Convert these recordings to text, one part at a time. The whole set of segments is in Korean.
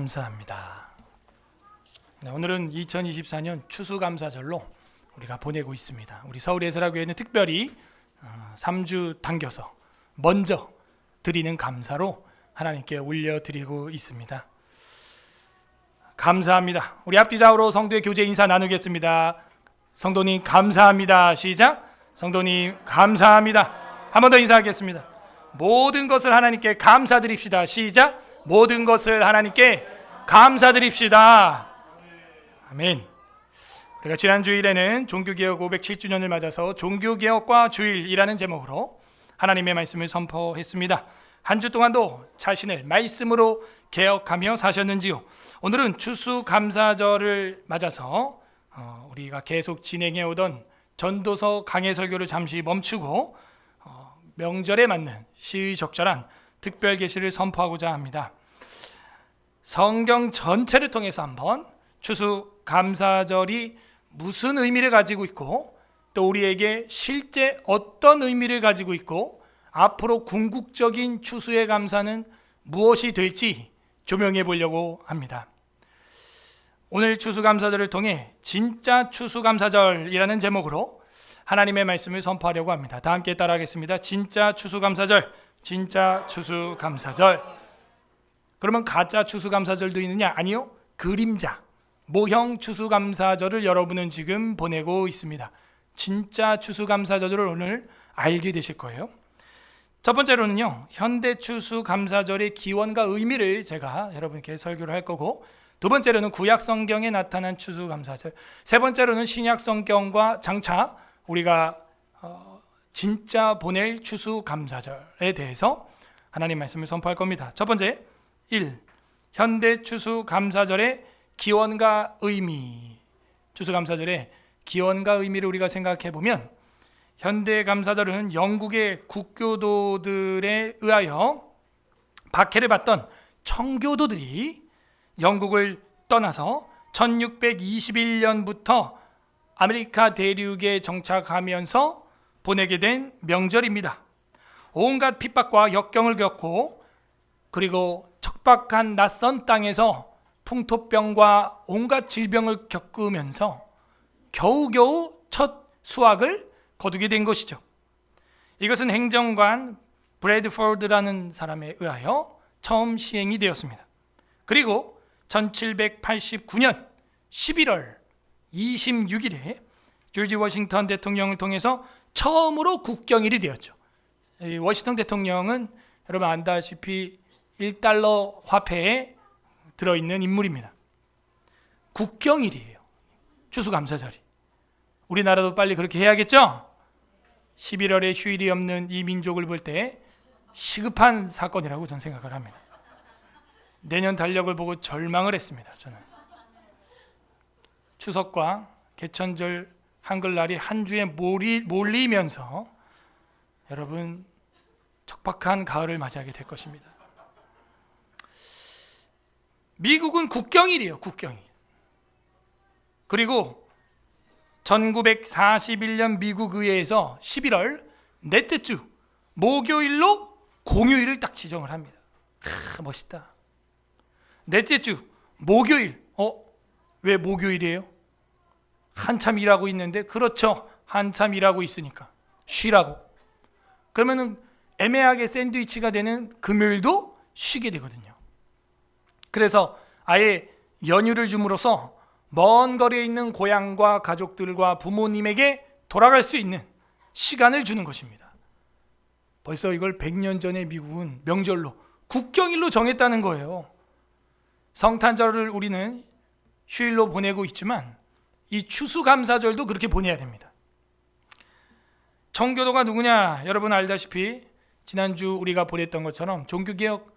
감사합니다. 네, 오늘은 2024년 추수감사절로 우리가 보내고 있습니다. 우리 서울예술학교회는 특별히 3주 당겨서 먼저 드리는 감사로 하나님께 올려드리고 있습니다. 감사합니다. 우리 앞뒤 좌우로 성도의 교제 인사 나누겠습니다. 성도님 감사합니다. 시작. 성도님 감사합니다. 한 번 더 인사하겠습니다. 모든 것을 하나님께 감사드립시다. 시작. 모든 것을 하나님께 감사드립시다. 아멘. 우리가 지난 주일에는 종교개혁 507주년을 맞아서 종교개혁과 주일이라는 제목으로 하나님의 말씀을 선포했습니다. 한 주 동안도 자신을 말씀으로 개혁하며 사셨는지요? 오늘은 추수감사절을 맞아서 우리가 계속 진행해 오던 전도서 강해 설교를 잠시 멈추고 명절에 맞는 시의적절한 특별 계시를 선포하고자 합니다. 성경 전체를 통해서 한번 추수감사절이 무슨 의미를 가지고 있고 또 우리에게 실제 어떤 의미를 가지고 있고 앞으로 궁극적인 추수의 감사는 무엇이 될지 조명해 보려고 합니다. 오늘 추수감사절을 통해 진짜 추수감사절이라는 제목으로 하나님의 말씀을 선포하려고 합니다. 다 함께 따라하겠습니다. 진짜 추수감사절, 진짜 추수감사절. 그러면 가짜 추수감사절도 있느냐? 아니요. 그림자, 모형 추수감사절을 여러분은 지금 보내고 있습니다. 진짜 추수감사절을 오늘 알게 되실 거예요. 첫 번째로는요, 현대 추수감사절의 기원과 의미를 제가 여러분께 설교를 할 거고, 두 번째로는 구약 성경에 나타난 추수감사절, 세 번째로는 신약 성경과 장차 우리가 진짜 보낼 추수감사절에 대해서 하나님 말씀을 선포할 겁니다. 첫 번째, 1. 현대 추수감사절의 기원과 의미. 추수감사절의 기원과 의미를 우리가 생각해 보면 현대 감사절은 영국의 국교도들에 의하여 박해를 받던 청교도들이 영국을 떠나서 1621년부터 아메리카 대륙에 정착하면서 보내게 된 명절입니다. 온갖 핍박과 역경을 겪고 그리고 척박한 낯선 땅에서 풍토병과 온갖 질병을 겪으면서 겨우겨우 첫 수확을 거두게 된 것이죠. 이것은 행정관 브래드포드라는 사람에 의하여 처음 시행이 되었습니다. 그리고 1789년 11월 26일에 조지 워싱턴 대통령을 통해서 처음으로 국경일이 되었죠. 이 워싱턴 대통령은 여러분 안다시피 1달러 화폐에 들어있는 인물입니다. 국경일이에요. 추수감사절이. 우리나라도 빨리 그렇게 해야겠죠? 11월에 휴일이 없는 이 민족을 볼 때 시급한 사건이라고 저는 생각을 합니다. 내년 달력을 보고 절망을 했습니다. 저는 추석과 개천절 한글날이 한 주에 몰리면서 여러분 척박한 가을을 맞이하게 될 것입니다. 미국은 국경일이에요. 국경일. 그리고 1941년 미국 의회에서 11월 넷째 주 목요일로 공휴일을 딱 지정을 합니다. 멋있다. 넷째 주 목요일. 왜 목요일이에요? 한참 일하고 있는데. 그렇죠. 한참 일하고 있으니까 쉬라고. 그러면은 애매하게 샌드위치가 되는 금요일도 쉬게 되거든요. 그래서 아예 연휴를 줌으로써 먼 거리에 있는 고향과 가족들과 부모님에게 돌아갈 수 있는 시간을 주는 것입니다. 벌써 이걸 100년 전에 미국은 명절로 국경일로 정했다는 거예요. 성탄절을 우리는 휴일로 보내고 있지만 이 추수감사절도 그렇게 보내야 됩니다. 청교도가 누구냐? 여러분 알다시피 지난주 우리가 보냈던 것처럼 종교개혁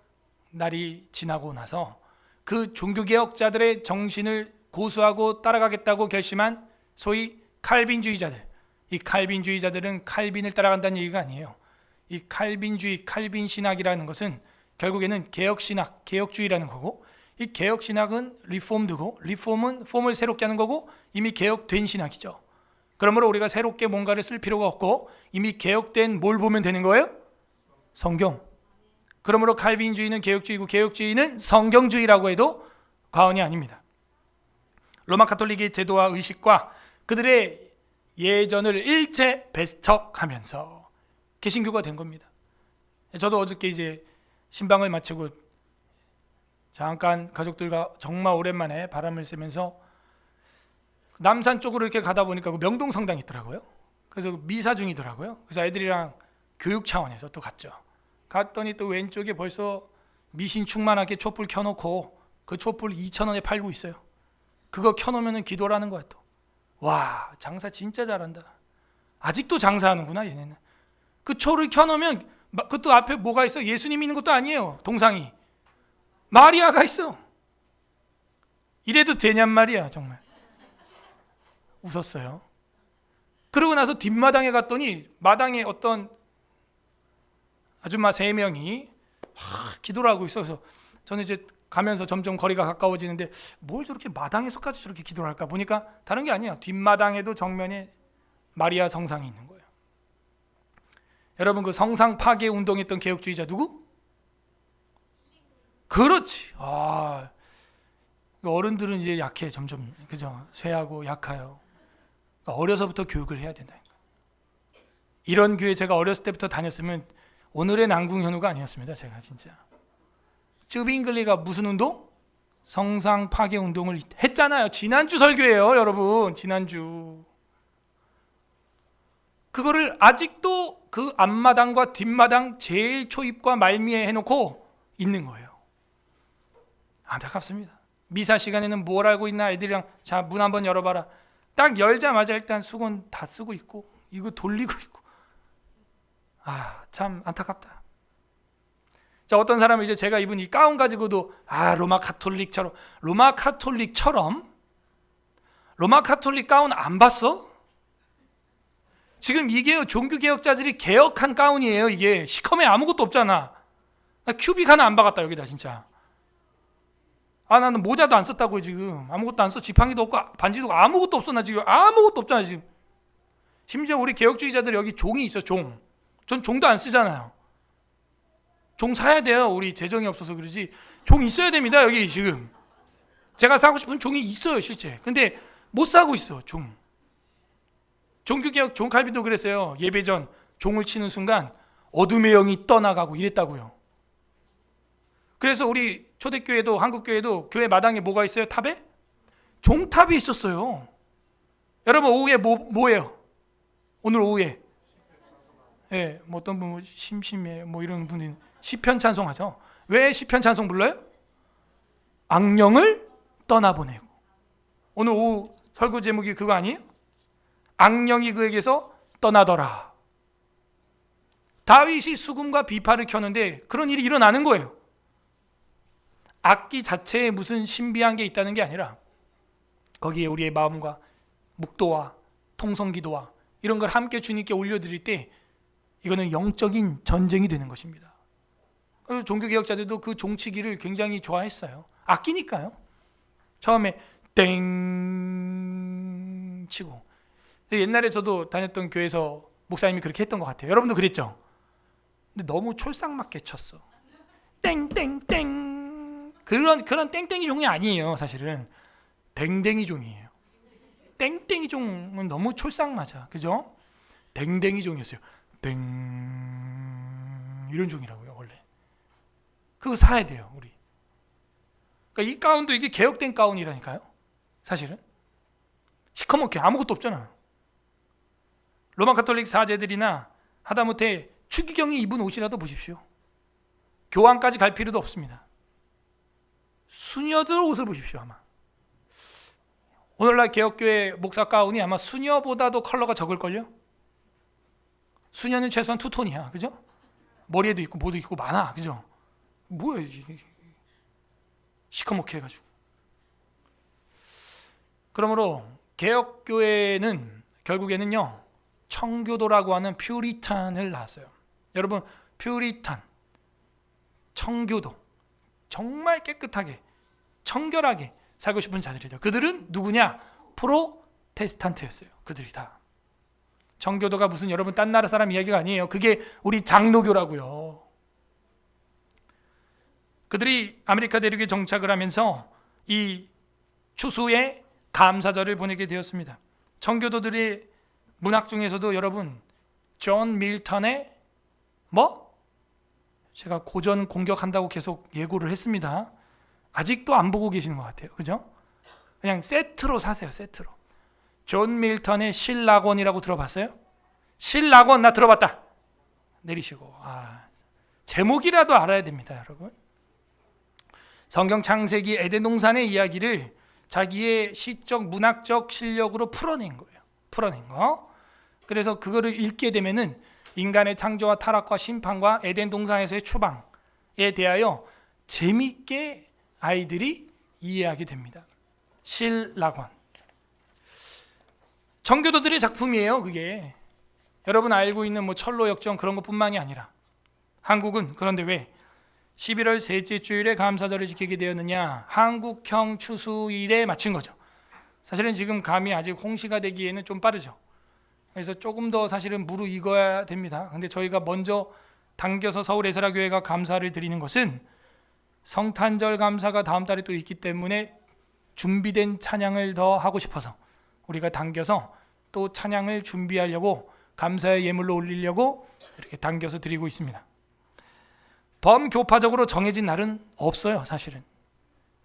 날이 지나고 나서 그 종교개혁자들의 정신을 고수하고 따라가겠다고 결심한 소위 칼빈주의자들. 이 칼빈주의자들은 칼빈을 따라간다는 얘기가 아니에요. 이 칼빈주의, 칼빈신학이라는 것은 결국에는 개혁신학, 개혁주의라는 거고, 이 개혁신학은 리폼드고, 리폼은 폼을 새롭게 하는 거고 이미 개혁된 신학이죠. 그러므로 우리가 새롭게 뭔가를 쓸 필요가 없고 이미 개혁된 뭘 보면 되는 거예요? 성경. 그러므로 칼빈주의는 개혁주의고 개혁주의는 성경주의라고 해도 과언이 아닙니다. 로마 가톨릭의 제도와 의식과 그들의 예전을 일체 배척하면서 개신교가 된 겁니다. 저도 어저께 이제 신방을 마치고 잠깐 가족들과 정말 오랜만에 바람을 쐬면서 남산 쪽으로 이렇게 가다 보니까 그 명동 성당이 있더라고요. 그래서 미사 중이더라고요. 그래서 애들이랑 교육 차원에서 또 갔죠. 갔더니 또 왼쪽에 벌써 미신 충만하게 촛불 켜놓고 그 촛불 2,000원에 팔고 있어요. 그거 켜놓으면 기도라는 거야 또. 와, 장사 진짜 잘한다. 아직도 장사하는구나 얘네는. 그 초를 켜놓으면 그것도 앞에 뭐가 있어? 예수님 있는 것도 아니에요. 동상이 마리아가 있어. 이래도 되냔 말이야. 정말 웃었어요. 그러고 나서 뒷마당에 갔더니 마당에 어떤 아줌마 3명이 기도를 하고 있어서 저는 이제 가면서 점점 거리가 가까워지는데 뭘 저렇게 마당에서까지 저렇게 기도를 할까 보니까 다른 게 아니야. 뒷마당에도 정면에 마리아 성상이 있는 거예요. 여러분, 그 성상 파괴 운동했던 개혁주의자 누구? 그렇지. 어른들은 이제 약해 점점, 그죠? 쇠하고 약해요. 어려서부터 교육을 해야 된다니까. 이런 교회 제가 어렸을 때부터 다녔으면 오늘의 난궁현우가 아니었습니다. 제가 진짜. 쯔빙글리가 무슨 운동? 성상 파괴 운동을 했잖아요. 지난주 설교예요, 여러분. 지난주. 그거를 아직도 그 앞마당과 뒷마당 제일 초입과 말미에 해놓고 있는 거예요. 안타깝습니다. 미사 시간에는 뭘 알고 있나 애들이랑 자, 문 한번 열어봐라. 딱 열자마자 일단 수건 다 쓰고 있고 이거 돌리고 있고. 참 안타깝다. 자, 어떤 사람은 이제 제가 입은 이 가운 가지고도 로마 카톨릭 가운 안 봤어? 지금 이게 종교개혁자들이 개혁한 가운이에요. 이게 시커매 아무것도 없잖아. 나 큐빅 하나 안 박았다 여기다 진짜. 나는 모자도 안 썼다고요. 지금 아무것도 안 써. 지팡이도 없고 반지도 없고 아무것도 없어. 나 지금 아무것도 없잖아 지금. 심지어 우리 개혁주의자들 여기 종이 있어. 전 종도 안 쓰잖아요. 종 사야 돼요. 우리 재정이 없어서 그러지. 종 있어야 됩니다. 여기 지금 제가 사고 싶은 종이 있어요 실제. 근데 못 사고 있어. 종교개혁 종칼빈도 그랬어요. 예배 전 종을 치는 순간 어둠의 영이 떠나가고 이랬다고요. 그래서 우리 초대교회도 한국교회도 교회 마당에 뭐가 있어요? 탑에? 종탑이 있었어요. 여러분 오후에 뭐예요? 오늘 오후에 어떤 분 심심해 이런 분이 시편 찬송하죠. 왜 시편 찬송 불러요? 악령을 떠나보내고. 오늘 오후 설교 제목이 그거 아니에요? 악령이 그에게서 떠나더라. 다윗이 수금과 비파를 켰는데 그런 일이 일어나는 거예요. 악기 자체에 무슨 신비한 게 있다는 게 아니라 거기에 우리의 마음과 묵도와 통성기도와 이런 걸 함께 주님께 올려드릴 때 이거는 영적인 전쟁이 되는 것입니다. 그래서 종교개혁자들도 그 종치기를 굉장히 좋아했어요. 악기니까요. 처음에 땡 치고. 옛날에 저도 다녔던 교회에서 목사님이 그렇게 했던 것 같아요. 여러분도 그랬죠? 근데 너무 촐싹맞게 쳤어. 땡땡땡. 그런 땡땡이 종이 아니에요. 사실은 댕댕이 종이에요. 땡땡이 종은 너무 촐싹맞아. 그죠? 댕댕이 종이었어요. 땡 이런 종이라고요. 원래 그거 사야 돼요. 우리. 그러니까 이 가운도 이게 개혁된 가운이라니까요. 사실은 시커멓게 아무것도 없잖아. 로마 가톨릭 사제들이나 하다못해 추기경이 입은 옷이라도 보십시오. 교황까지 갈 필요도 없습니다. 수녀들 옷을 보십시오. 아마 오늘날 개혁교회 목사 가운이 아마 수녀보다도 컬러가 적을걸요. 수녀는 최소한 투톤이야. 그죠? 머리에도 있고 뭐도 있고 많아. 그죠? 뭐야 이게 시커멓게 해가지고. 그러므로 개혁교회는 결국에는요 청교도라고 하는 퓨리탄을 낳았어요. 여러분 퓨리탄, 청교도 정말 깨끗하게 청결하게 살고 싶은 자들이죠. 그들은 누구냐? 프로테스탄트였어요. 그들이 다. 청교도가 무슨 여러분 딴 나라 사람 이야기가 아니에요. 그게 우리 장로교라고요. 그들이 아메리카 대륙에 정착을 하면서 이 추수의 감사절을 보내게 되었습니다. 청교도들의 문학 중에서도 여러분 존 밀턴의 제가 고전 공격한다고 계속 예고를 했습니다. 아직도 안 보고 계시는 것 같아요. 그죠? 그냥 세트로 사세요. 세트로. 존 밀턴의 신락원이라고 들어봤어요? 신락원 나 들어봤다. 내리시고. 제목이라도 알아야 됩니다, 여러분. 성경 창세기 에덴 동산의 이야기를 자기의 시적 문학적 실력으로 풀어낸 거예요. 풀어낸 거. 그래서 그거를 읽게 되면은 인간의 창조와 타락과 심판과 에덴 동산에서의 추방에 대하여 재미있게 아이들이 이해하게 됩니다. 신락원. 청교도들의 작품이에요. 그게 여러분 알고 있는 철로 역정 그런 것뿐만이 아니라 한국은 그런데 왜 11월 셋째 주일에 감사절을 지키게 되었느냐? 한국형 추수일에 맞춘 거죠. 사실은 지금 감이 아직 홍시가 되기에는 좀 빠르죠. 그래서 조금 더 사실은 무르익어야 됩니다. 근데 저희가 먼저 당겨서 서울 에스라교회가 감사를 드리는 것은 성탄절 감사가 다음 달에 또 있기 때문에 준비된 찬양을 더 하고 싶어서 우리가 당겨서 또 찬양을 준비하려고 감사의 예물로 올리려고 이렇게 당겨서 드리고 있습니다. 범교파적으로 정해진 날은 없어요. 사실은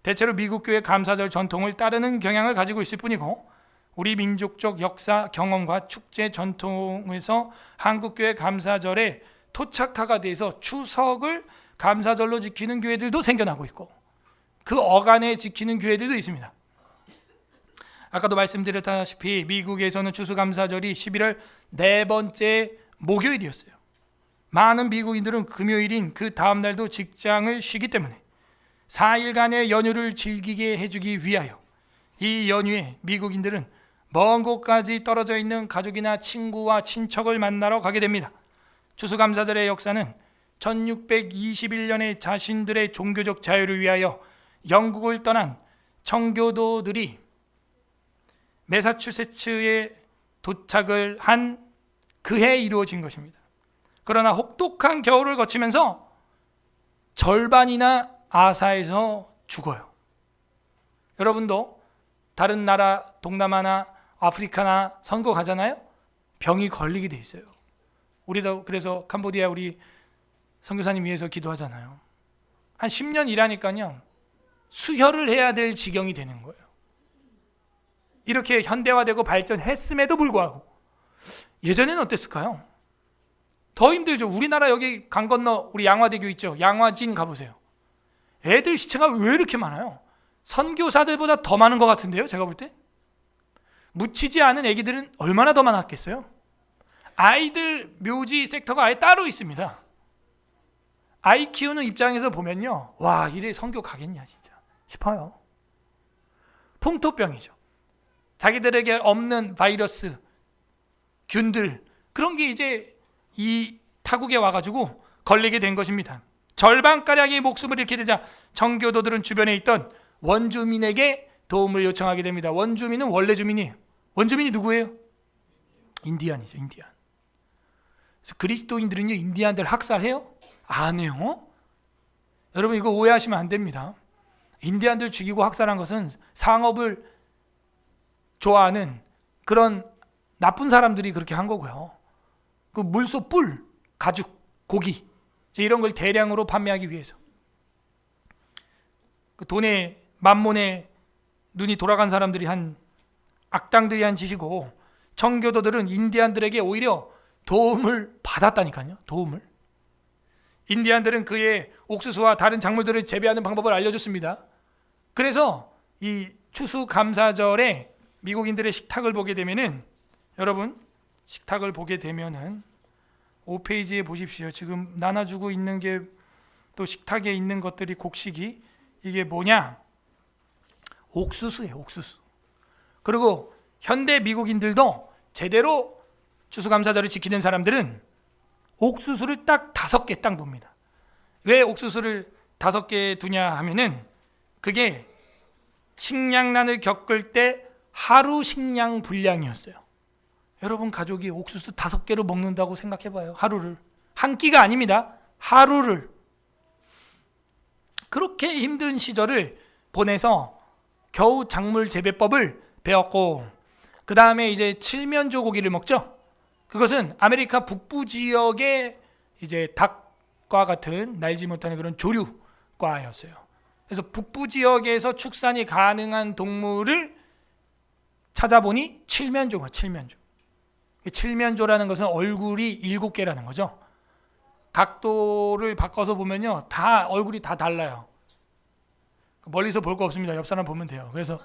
대체로 미국 교회 감사절 전통을 따르는 경향을 가지고 있을 뿐이고 우리 민족적 역사 경험과 축제 전통에서 한국교회 감사절에 토착화가 돼서 추석을 감사절로 지키는 교회들도 생겨나고 있고 그 어간에 지키는 교회들도 있습니다. 아까도 말씀드렸다시피 미국에서는 추수감사절이 11월 네 번째 목요일이었어요. 많은 미국인들은 금요일인 그 다음 날도 직장을 쉬기 때문에 4일간의 연휴를 즐기게 해주기 위하여 이 연휴에 미국인들은 먼 곳까지 떨어져 있는 가족이나 친구와 친척을 만나러 가게 됩니다. 추수감사절의 역사는 1621년에 자신들의 종교적 자유를 위하여 영국을 떠난 청교도들이 매사추세츠에 도착을 한 그해 이루어진 것입니다. 그러나 혹독한 겨울을 거치면서 절반이나 아사에서 죽어요. 여러분도 다른 나라 동남아나 아프리카나 선거 가잖아요? 병이 걸리게 돼 있어요. 우리도 그래서 캄보디아 우리 선교사님 위해서 기도하잖아요. 한 10년 일하니까요 수혈을 해야 될 지경이 되는 거예요. 이렇게 현대화되고 발전했음에도 불구하고 예전에는 어땠을까요? 더 힘들죠. 우리나라 여기 강 건너 우리 양화대교 있죠. 양화진 가보세요. 애들 시체가 왜 이렇게 많아요? 선교사들보다 더 많은 것 같은데요. 제가 볼 때 묻히지 않은 애기들은 얼마나 더 많았겠어요? 아이들 묘지 섹터가 아예 따로 있습니다. 아이 키우는 입장에서 보면요, 와 이래 선교 가겠냐 진짜 싶어요. 풍토병이죠. 자기들에게 없는 바이러스, 균들 그런 게 이제 이 타국에 와가지고 걸리게 된 것입니다. 절반가량의 목숨을 잃게 되자 청교도들은 주변에 있던 원주민에게 도움을 요청하게 됩니다. 원주민은 원래 주민이에요. 원주민이 누구예요? 인디안이죠. 인디안. 그래서 그리스도인들은요 인디안들 학살해요? 안 해요. 여러분 이거 오해하시면 안 됩니다. 인디안들 죽이고 학살한 것은 상업을 좋아하는 그런 나쁜 사람들이 그렇게 한 거고요. 그 물소 뿔, 가죽, 고기 이런 걸 대량으로 판매하기 위해서 그 돈에 만몬에 눈이 돌아간 사람들이 한 악당들이 한 짓이고 청교도들은 인디안들에게 오히려 도움을 받았다니까요. 도움을. 인디안들은 그의 옥수수와 다른 작물들을 재배하는 방법을 알려줬습니다. 그래서 이 추수감사절에 미국인들의 식탁을 보게 되면은 여러분 식탁을 보게 되면은 5페이지에 보십시오. 지금 나눠주고 있는 게 또 식탁에 있는 것들이 곡식이 이게 뭐냐? 옥수수예요. 옥수수. 그리고 현대 미국인들도 제대로 추수감사절을 지키는 사람들은 옥수수를 딱 5개 딱 놉니다. 왜 옥수수를 5개 두냐 하면은 그게 식량난을 겪을 때 하루 식량 분량이었어요. 여러분 가족이 옥수수 5개로 먹는다고 생각해봐요. 하루를. 한 끼가 아닙니다. 하루를. 그렇게 힘든 시절을 보내서 겨우 작물 재배법을 배웠고, 그 다음에 이제 칠면조 고기를 먹죠. 그것은 아메리카 북부 지역의 이제 닭과 같은 날지 못하는 그런 조류과였어요. 그래서 북부 지역에서 축산이 가능한 동물을 찾아보니 칠면조가 칠면조. 칠면조라는 것은 얼굴이 7개라는 거죠. 각도를 바꿔서 보면요, 다 얼굴이 다 달라요. 멀리서 볼 거 없습니다. 옆 사람 보면 돼요. 그래서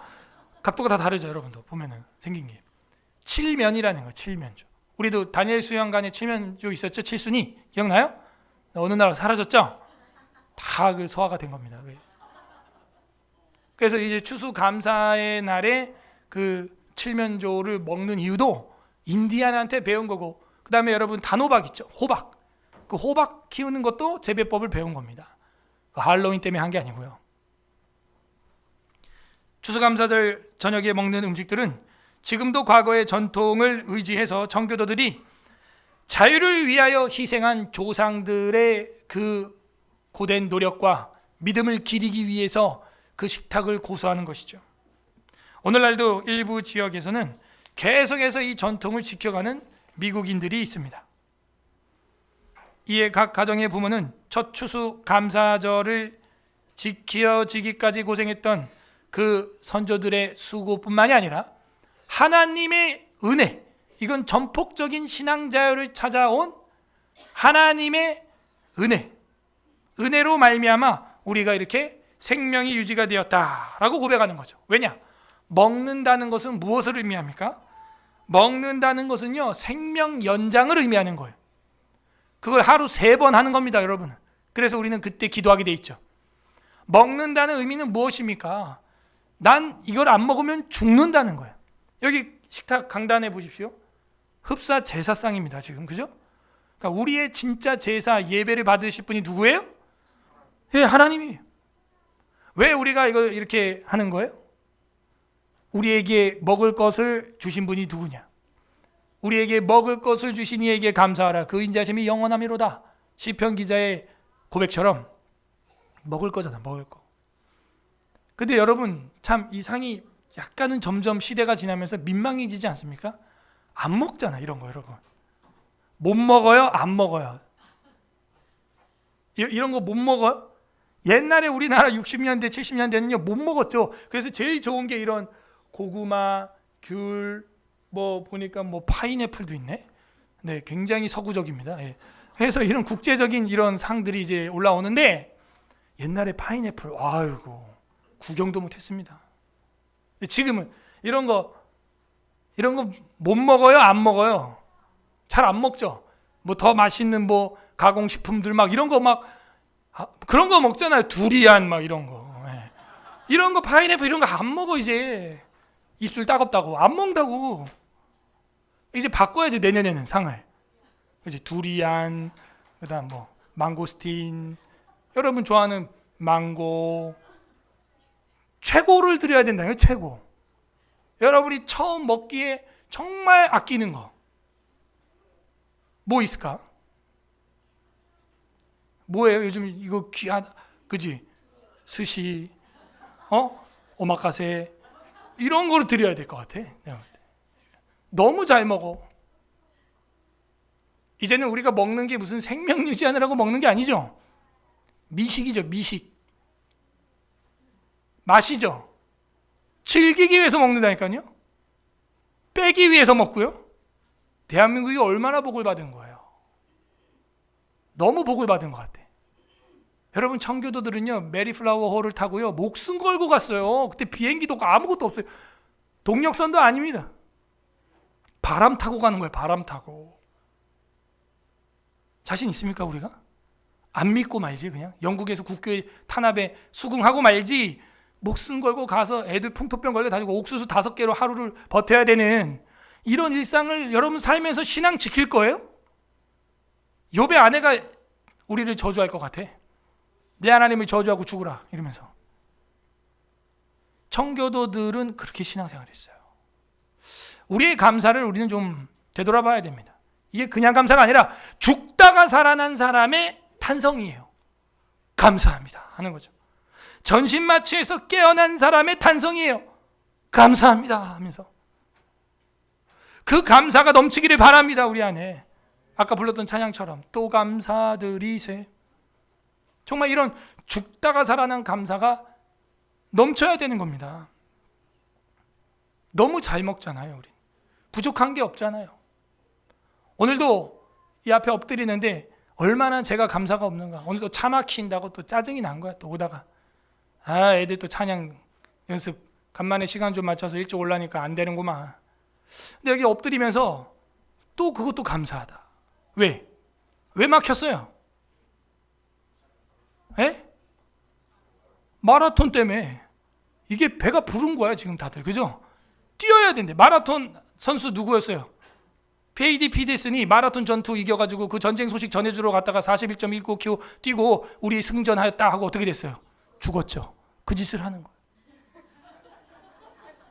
각도가 다 다르죠, 여러분도 보면은 생긴 게. 칠면이라는 거예요, 칠면조. 우리도 다니엘 수양관에 칠면조 있었죠, 칠순이 기억나요? 어느 날 사라졌죠. 다 그 소화가 된 겁니다. 그래서 이제 추수감사의 날에 그 칠면조를 먹는 이유도 인디안한테 배운 거고, 그 다음에 여러분 단호박 있죠, 호박. 그 호박 키우는 것도 재배법을 배운 겁니다. 그 할로윈 때문에 한 게 아니고요. 추수감사절 저녁에 먹는 음식들은 지금도 과거의 전통을 의지해서 청교도들이 자유를 위하여 희생한 조상들의 그 고된 노력과 믿음을 기리기 위해서 그 식탁을 고수하는 것이죠. 오늘날도 일부 지역에서는 계속해서 이 전통을 지켜가는 미국인들이 있습니다. 이에 각 가정의 부모는 첫 추수감사절을 지켜지기까지 고생했던 그 선조들의 수고뿐만이 아니라 하나님의 은혜, 이건 전폭적인 신앙 자유를 찾아온 하나님의 은혜로 말미암아 우리가 이렇게 생명이 유지가 되었다라고 고백하는 거죠. 왜냐? 먹는다는 것은 무엇을 의미합니까? 먹는다는 것은요, 생명 연장을 의미하는 거예요. 그걸 하루 3번 하는 겁니다, 여러분. 그래서 우리는 그때 기도하게 돼 있죠. 먹는다는 의미는 무엇입니까? 난 이걸 안 먹으면 죽는다는 거예요. 여기 식탁 강단에 보십시오. 흡사 제사상입니다, 지금. 그죠? 그러니까 우리의 진짜 제사 예배를 받으실 분이 누구예요? 예, 하나님이에요. 왜 우리가 이걸 이렇게 하는 거예요? 우리에게 먹을 것을 주신 분이 누구냐? 우리에게 먹을 것을 주신 이에게 감사하라. 그 인자심이 영원함이로다. 시편 기자의 고백처럼 먹을 거잖아, 먹을 거. 근데 여러분, 참 이 상이 약간은 점점 시대가 지나면서 민망해지지 않습니까? 안 먹잖아, 이런 거. 여러분 못 먹어요? 안 먹어요? 이런 거 못 먹어요? 옛날에 우리나라 60년대 70년대는요 못 먹었죠. 그래서 제일 좋은 게 이런 고구마, 귤, 뭐 보니까 뭐 파인애플도 있네. 네, 굉장히 서구적입니다. 예. 그래서 이런 국제적인 이런 상들이 이제 올라오는데, 옛날에 파인애플, 아이고 구경도 못했습니다. 지금은 이런 거 못 먹어요? 안 먹어요? 잘 안 먹죠. 뭐 더 맛있는 뭐 가공식품들 막 이런 거 막 그런 거 먹잖아요. 두리안 막 이런 거. 예. 이런 거 파인애플 이런 거 안 먹어 이제. 입술 따갑다고 안 먹는다고. 이제 바꿔야지, 내년에는 상을. 이제 두리안, 그다음 뭐 망고스틴, 여러분 좋아하는 망고, 최고를 드려야 된다는 거예요. 최고. 여러분이 처음 먹기에 정말 아끼는 거 뭐 있을까? 뭐예요? 요즘 이거 귀하다, 그지? 스시, 오마카세 이런 거를 드려야 될 것 같아. 너무 잘 먹어. 이제는 우리가 먹는 게 무슨 생명 유지하느라고 먹는 게 아니죠. 미식이죠, 미식. 맛이죠. 즐기기 위해서 먹는다니까요. 빼기 위해서 먹고요. 대한민국이 얼마나 복을 받은 거예요. 너무 복을 받은 것 같아. 여러분, 청교도들은요 메리플라워 호를 타고요 목숨 걸고 갔어요. 그때 비행기도 없고 아무것도 없어요. 동력선도 아닙니다. 바람 타고 가는 거예요. 바람 타고. 자신 있습니까? 우리가? 안 믿고 말지. 그냥 영국에서 국교에 탄압에 수긍하고 말지, 목숨 걸고 가서 애들 풍토병 걸려 다니고 옥수수 5개로 하루를 버텨야 되는 이런 일상을 여러분 살면서 신앙 지킬 거예요? 욥의 아내가 우리를 저주할 것 같아. 내 하나님을 저주하고 죽으라 이러면서. 청교도들은 그렇게 신앙생활을 했어요. 우리의 감사를 우리는 좀 되돌아봐야 됩니다. 이게 그냥 감사가 아니라 죽다가 살아난 사람의 탄성이에요. 감사합니다 하는 거죠. 전신마취에서 깨어난 사람의 탄성이에요. 감사합니다 하면서 그 감사가 넘치기를 바랍니다. 우리 안에 아까 불렀던 찬양처럼 또 감사드리세. 정말 이런 죽다가 살아난 감사가 넘쳐야 되는 겁니다. 너무 잘 먹잖아요. 우리 부족한 게 없잖아요. 오늘도 이 앞에 엎드리는데 얼마나 제가 감사가 없는가. 오늘도 차 막힌다고 또 짜증이 난 거야. 또 오다가 애들 또 찬양 연습 간만에 시간 좀 맞춰서 일찍 올라니까 안 되는구만. 근데 여기 엎드리면서 또 그것도 감사하다. 왜 막혔어요? 에? 마라톤 때문에 이게 배가 부른 거야 지금 다들. 그죠? 뛰어야 된대. 마라톤 선수 누구였어요? 페이디 피데슨이 마라톤 전투 이겨가지고 그 전쟁 소식 전해주러 갔다가 41.19km 뛰고 우리 승전하였다 하고 어떻게 됐어요? 죽었죠. 그 짓을 하는 거예요.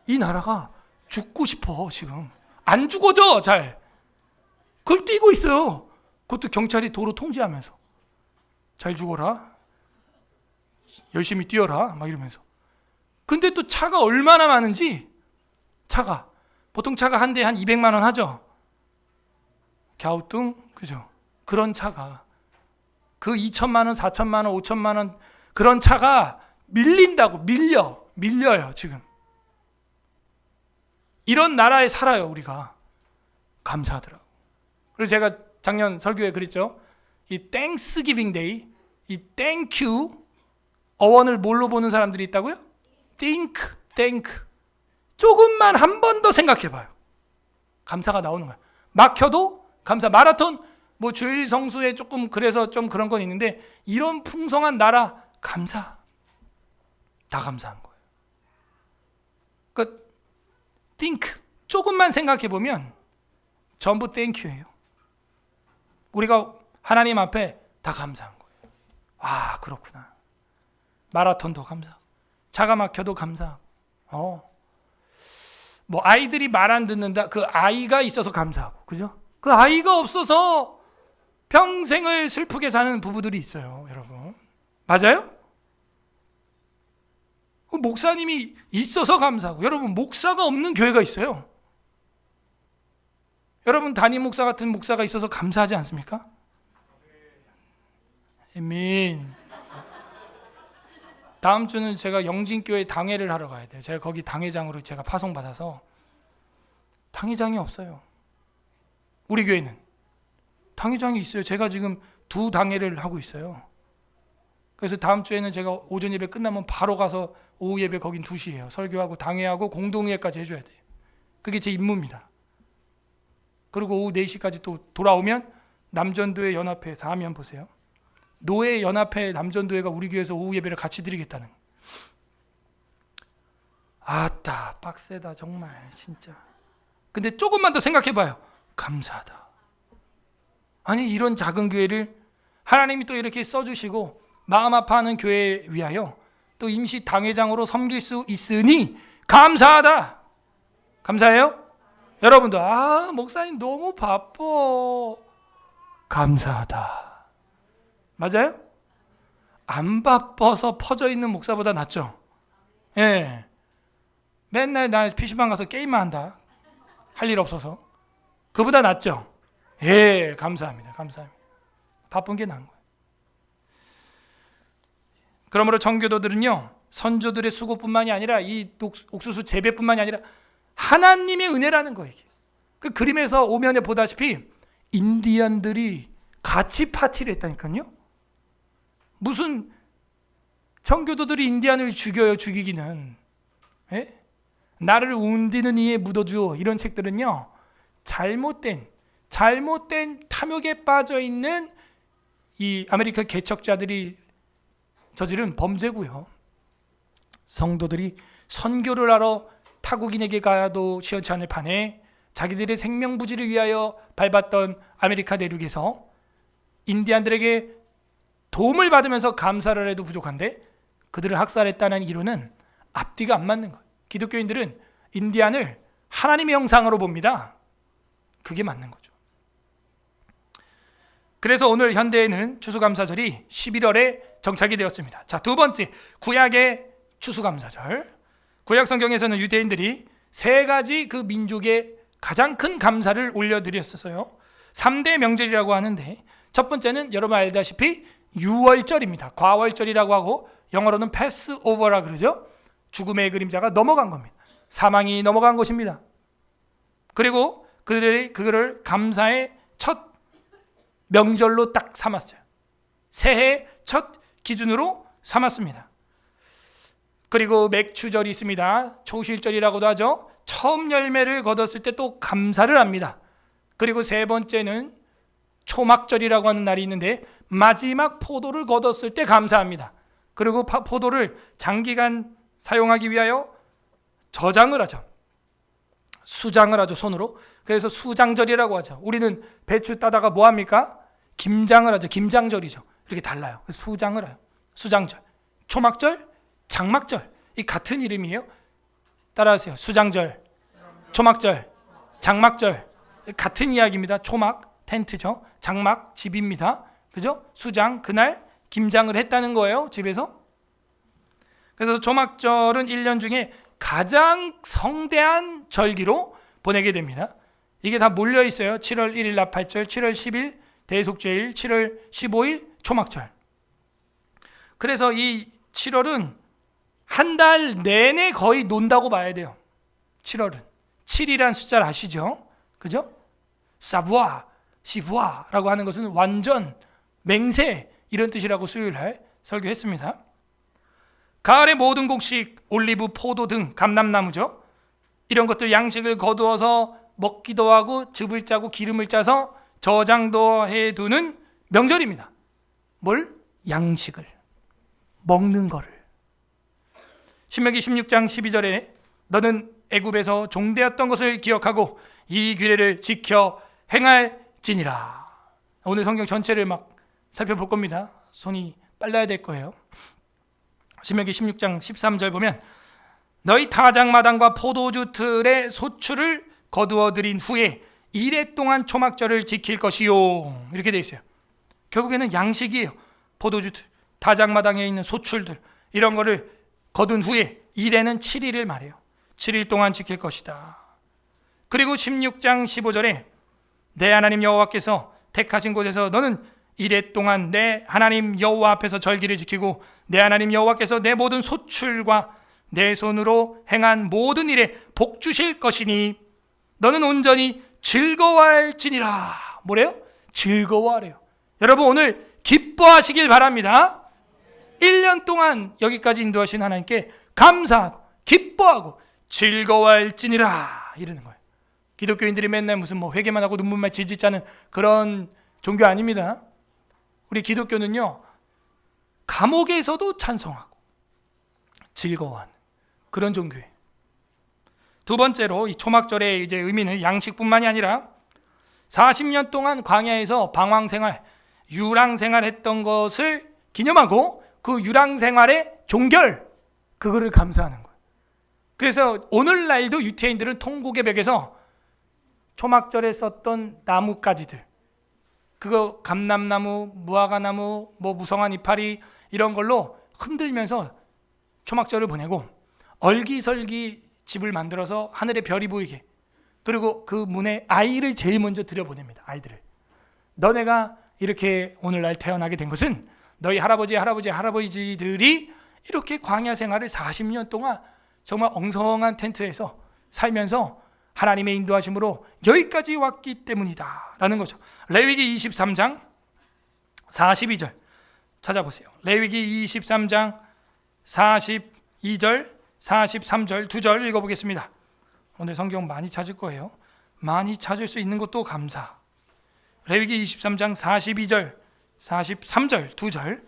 이 나라가 죽고 싶어 지금. 안 죽어져 잘. 그걸 뛰고 있어요. 그것도 경찰이 도로 통제하면서 잘 죽어라, 열심히 뛰어라 막 이러면서. 근데 또 차가 얼마나 많은지. 차가 보통 차가 한 대에 한 200만 원 하죠. 갸우뚱 그죠? 그런 차가 그 2천만 원, 4천만 원, 5천만 원 그런 차가 밀린다고. 밀려요 지금. 이런 나라에 살아요 우리가. 감사하더라고. 그래서 제가 작년 설교에 그랬죠. 이 땡스기빙 데이, 이 땡큐 어원을 뭘로 보는 사람들이 있다고요? 땡크. 조금만 한 번 더 생각해봐요. 감사가 나오는 거야. 막혀도 감사. 마라톤 뭐 주일 성수에 조금 그래서 좀 그런 건 있는데 이런 풍성한 나라 감사. 다 감사한 거예요. 그 think 조금만 생각해 보면 전부 땡큐예요. 우리가 하나님 앞에 다 감사한 거예요. 아 그렇구나. 마라톤도 감사하고 차가 막혀도 감사하고 뭐 아이들이 말 안 듣는다. 그 아이가 있어서 감사하고 그죠? 그 아이가 없어서 평생을 슬프게 사는 부부들이 있어요. 여러분 맞아요? 목사님이 있어서 감사하고. 여러분 목사가 없는 교회가 있어요. 여러분 담임 목사 같은 목사가 있어서 감사하지 않습니까? 아멘. 다음 주는 제가 영진교회 당회를 하러 가야 돼요. 제가 거기 당회장으로 제가 파송받아서. 당회장이 없어요. 우리 교회는 당회장이 있어요. 제가 지금 2당회를 하고 있어요. 그래서 다음 주에는 제가 오전 예배 끝나면 바로 가서 오후 예배 거긴 2시예요. 설교하고 당회하고 공동회까지 해줘야 돼요. 그게 제 임무입니다. 그리고 오후 4시까지 또 돌아오면 남전도회 연합회에서 하면 보세요. 노예 연합회 남전도회가 우리 교회에서 오후 예배를 같이 드리겠다는. 아따 빡세다 정말 진짜. 근데 조금만 더 생각해봐요. 감사하다. 아니 이런 작은 교회를 하나님이 또 이렇게 써주시고 마음 아파하는 교회에 위하여 또 임시 당회장으로 섬길 수 있으니 감사하다. 감사해요? 여러분도 목사님 너무 바빠. 감사하다. 맞아요? 안 바빠서 퍼져 있는 목사보다 낫죠? 예. 맨날 나 PC방 가서 게임만 한다. 할 일 없어서. 그보다 낫죠? 예, 감사합니다. 감사합니다. 바쁜 게 나은 거예요. 그러므로 정교도들은요, 선조들의 수고뿐만이 아니라 이 옥수수 재배뿐만이 아니라 하나님의 은혜라는 거예요. 그 그림에서 오면에 보다시피 인디언들이 같이 파티를 했다니까요. 무슨 청교도들이 인디안을 죽여요. 죽이기는. 예? 나를 운디는 이에 묻어주어. 이런 책들은요, 잘못된 탐욕에 빠져있는 이 아메리카 개척자들이 저지른 범죄고요. 성도들이 선교를 하러 타국인에게 가야도 시원치 않을 판에 자기들의 생명부지를 위하여 밟았던 아메리카 대륙에서 인디안들에게 도움을 받으면서 감사를 해도 부족한데 그들을 학살했다는 이론은 앞뒤가 안 맞는 거예요. 기독교인들은 인디안을 하나님의 형상으로 봅니다. 그게 맞는 거죠. 그래서 오늘 현대에는 추수감사절이 11월에 정착이 되었습니다. 자, 두 번째, 구약의 추수감사절. 구약 성경에서는 유대인들이 세 가지 그 민족의 가장 큰 감사를 올려드렸었어요. 3대 명절이라고 하는데, 첫 번째는 여러분 알다시피 유월절입니다. 과월절이라고 하고 영어로는 패스오버라 그러죠. 죽음의 그림자가 넘어간 겁니다. 사망이 넘어간 것입니다. 그리고 그들이 그거를 감사의 첫 명절로 딱 삼았어요. 새해 첫 기준으로 삼았습니다. 그리고 맥추절이 있습니다. 초실절이라고도 하죠. 처음 열매를 거뒀을 때 또 감사를 합니다. 그리고 세 번째는 초막절이라고 하는 날이 있는데 마지막 포도를 거뒀을 때 감사합니다. 그리고 포도를 장기간 사용하기 위하여 저장을 하죠. 수장을 하죠, 손으로. 그래서 수장절이라고 하죠. 우리는 배추 따다가 뭐 합니까? 김장을 하죠. 김장절이죠. 이렇게 달라요. 수장을 해요. 수장절. 초막절, 장막절. 이 같은 이름이에요. 따라하세요. 수장절, 초막절, 장막절. 같은 이야기입니다. 초막, 텐트죠. 장막, 집입니다. 그죠? 수장, 그날 김장을 했다는 거예요. 집에서. 그래서 초막절은 1년 중에 가장 성대한 절기로 보내게 됩니다. 이게 다 몰려 있어요. 7월 1일 나팔절, 7월 10일 대속죄일, 7월 15일 초막절. 그래서 이 7월은 한 달 내내 거의 논다고 봐야 돼요. 7월은 7이란 숫자를 아시죠? 그죠? 사부아, 시부아라고 하는 것은 완전, 맹세 이런 뜻이라고 수요일날 설교했습니다. 가을의 모든 곡식, 올리브, 포도 등 감람나무죠. 이런 것들 양식을 거두어서 먹기도 하고 즙을 짜고 기름을 짜서 저장도 해두는 명절입니다. 뭘? 양식을, 먹는 거를. 신명기 16장 12절에 너는 애굽에서 종되었던 것을 기억하고 이 규례를 지켜 행할지니라. 오늘 성경 전체를 막 살펴볼 겁니다. 손이 빨라야 될 거예요. 신명기 16장 13절 보면 너희 타작마당과 포도주 틀의 소출을 거두어 들인 후에 이래 동안 초막절을 지킬 것이요. 이렇게 되어 있어요. 결국에는 양식이에요. 포도주 틀, 타작마당에 있는 소출들, 이런 거를 거둔 후에 이래는 7일을 말해요. 7일 동안 지킬 것이다. 그리고 16장 15절에 내 하나님 여호와께서 택하신 곳에서 너는 이래 동안 내 하나님 여호와 앞에서 절기를 지키고 내 하나님 여호와께서 내 모든 소출과 내 손으로 행한 모든 일에 복 주실 것이니 너는 온전히 즐거워할지니라. 뭐래요? 즐거워하래요. 여러분 오늘 기뻐하시길 바랍니다. 1년 동안 여기까지 인도하신 하나님께 감사하고 기뻐하고 즐거워할지니라 이러는 거예요. 기독교인들이 맨날 무슨 뭐 회개만 하고 눈물만 질질 짜는 그런 종교 아닙니다. 우리 기독교는요, 감옥에서도 찬송하고 즐거워하는 그런 종교예요. 두 번째로 이 초막절의 이제 의미는 양식뿐만이 아니라 40년 동안 광야에서 방황 생활, 유랑 생활했던 것을 기념하고 그 유랑 생활의 종결, 그거를 감사하는 거예요. 그래서 오늘날도 유태인들은 통곡의 벽에서 초막절에 썼던 나뭇가지들, 그거 감람나무, 무화과나무, 뭐 무성한 이파리 이런 걸로 흔들면서 초막절을 보내고 얼기설기 집을 만들어서 하늘에 별이 보이게, 그리고 그 문에 아이를 제일 먼저 들여보냅니다. 아이들을. 너네가 이렇게 오늘날 태어나게 된 것은 너희 할아버지들이 이렇게 광야 생활을 40년 동안 정말 엉성한 텐트에서 살면서 하나님의 인도하심으로 여기까지 왔기 때문이다 라는 거죠. 레위기 23장 42절 찾아보세요. 레위기 23장 42절 43절 두 절 읽어보겠습니다. 오늘 성경 많이 찾을 거예요. 많이 찾을 수 있는 것도 감사. 레위기 23장 42절 43절 두 절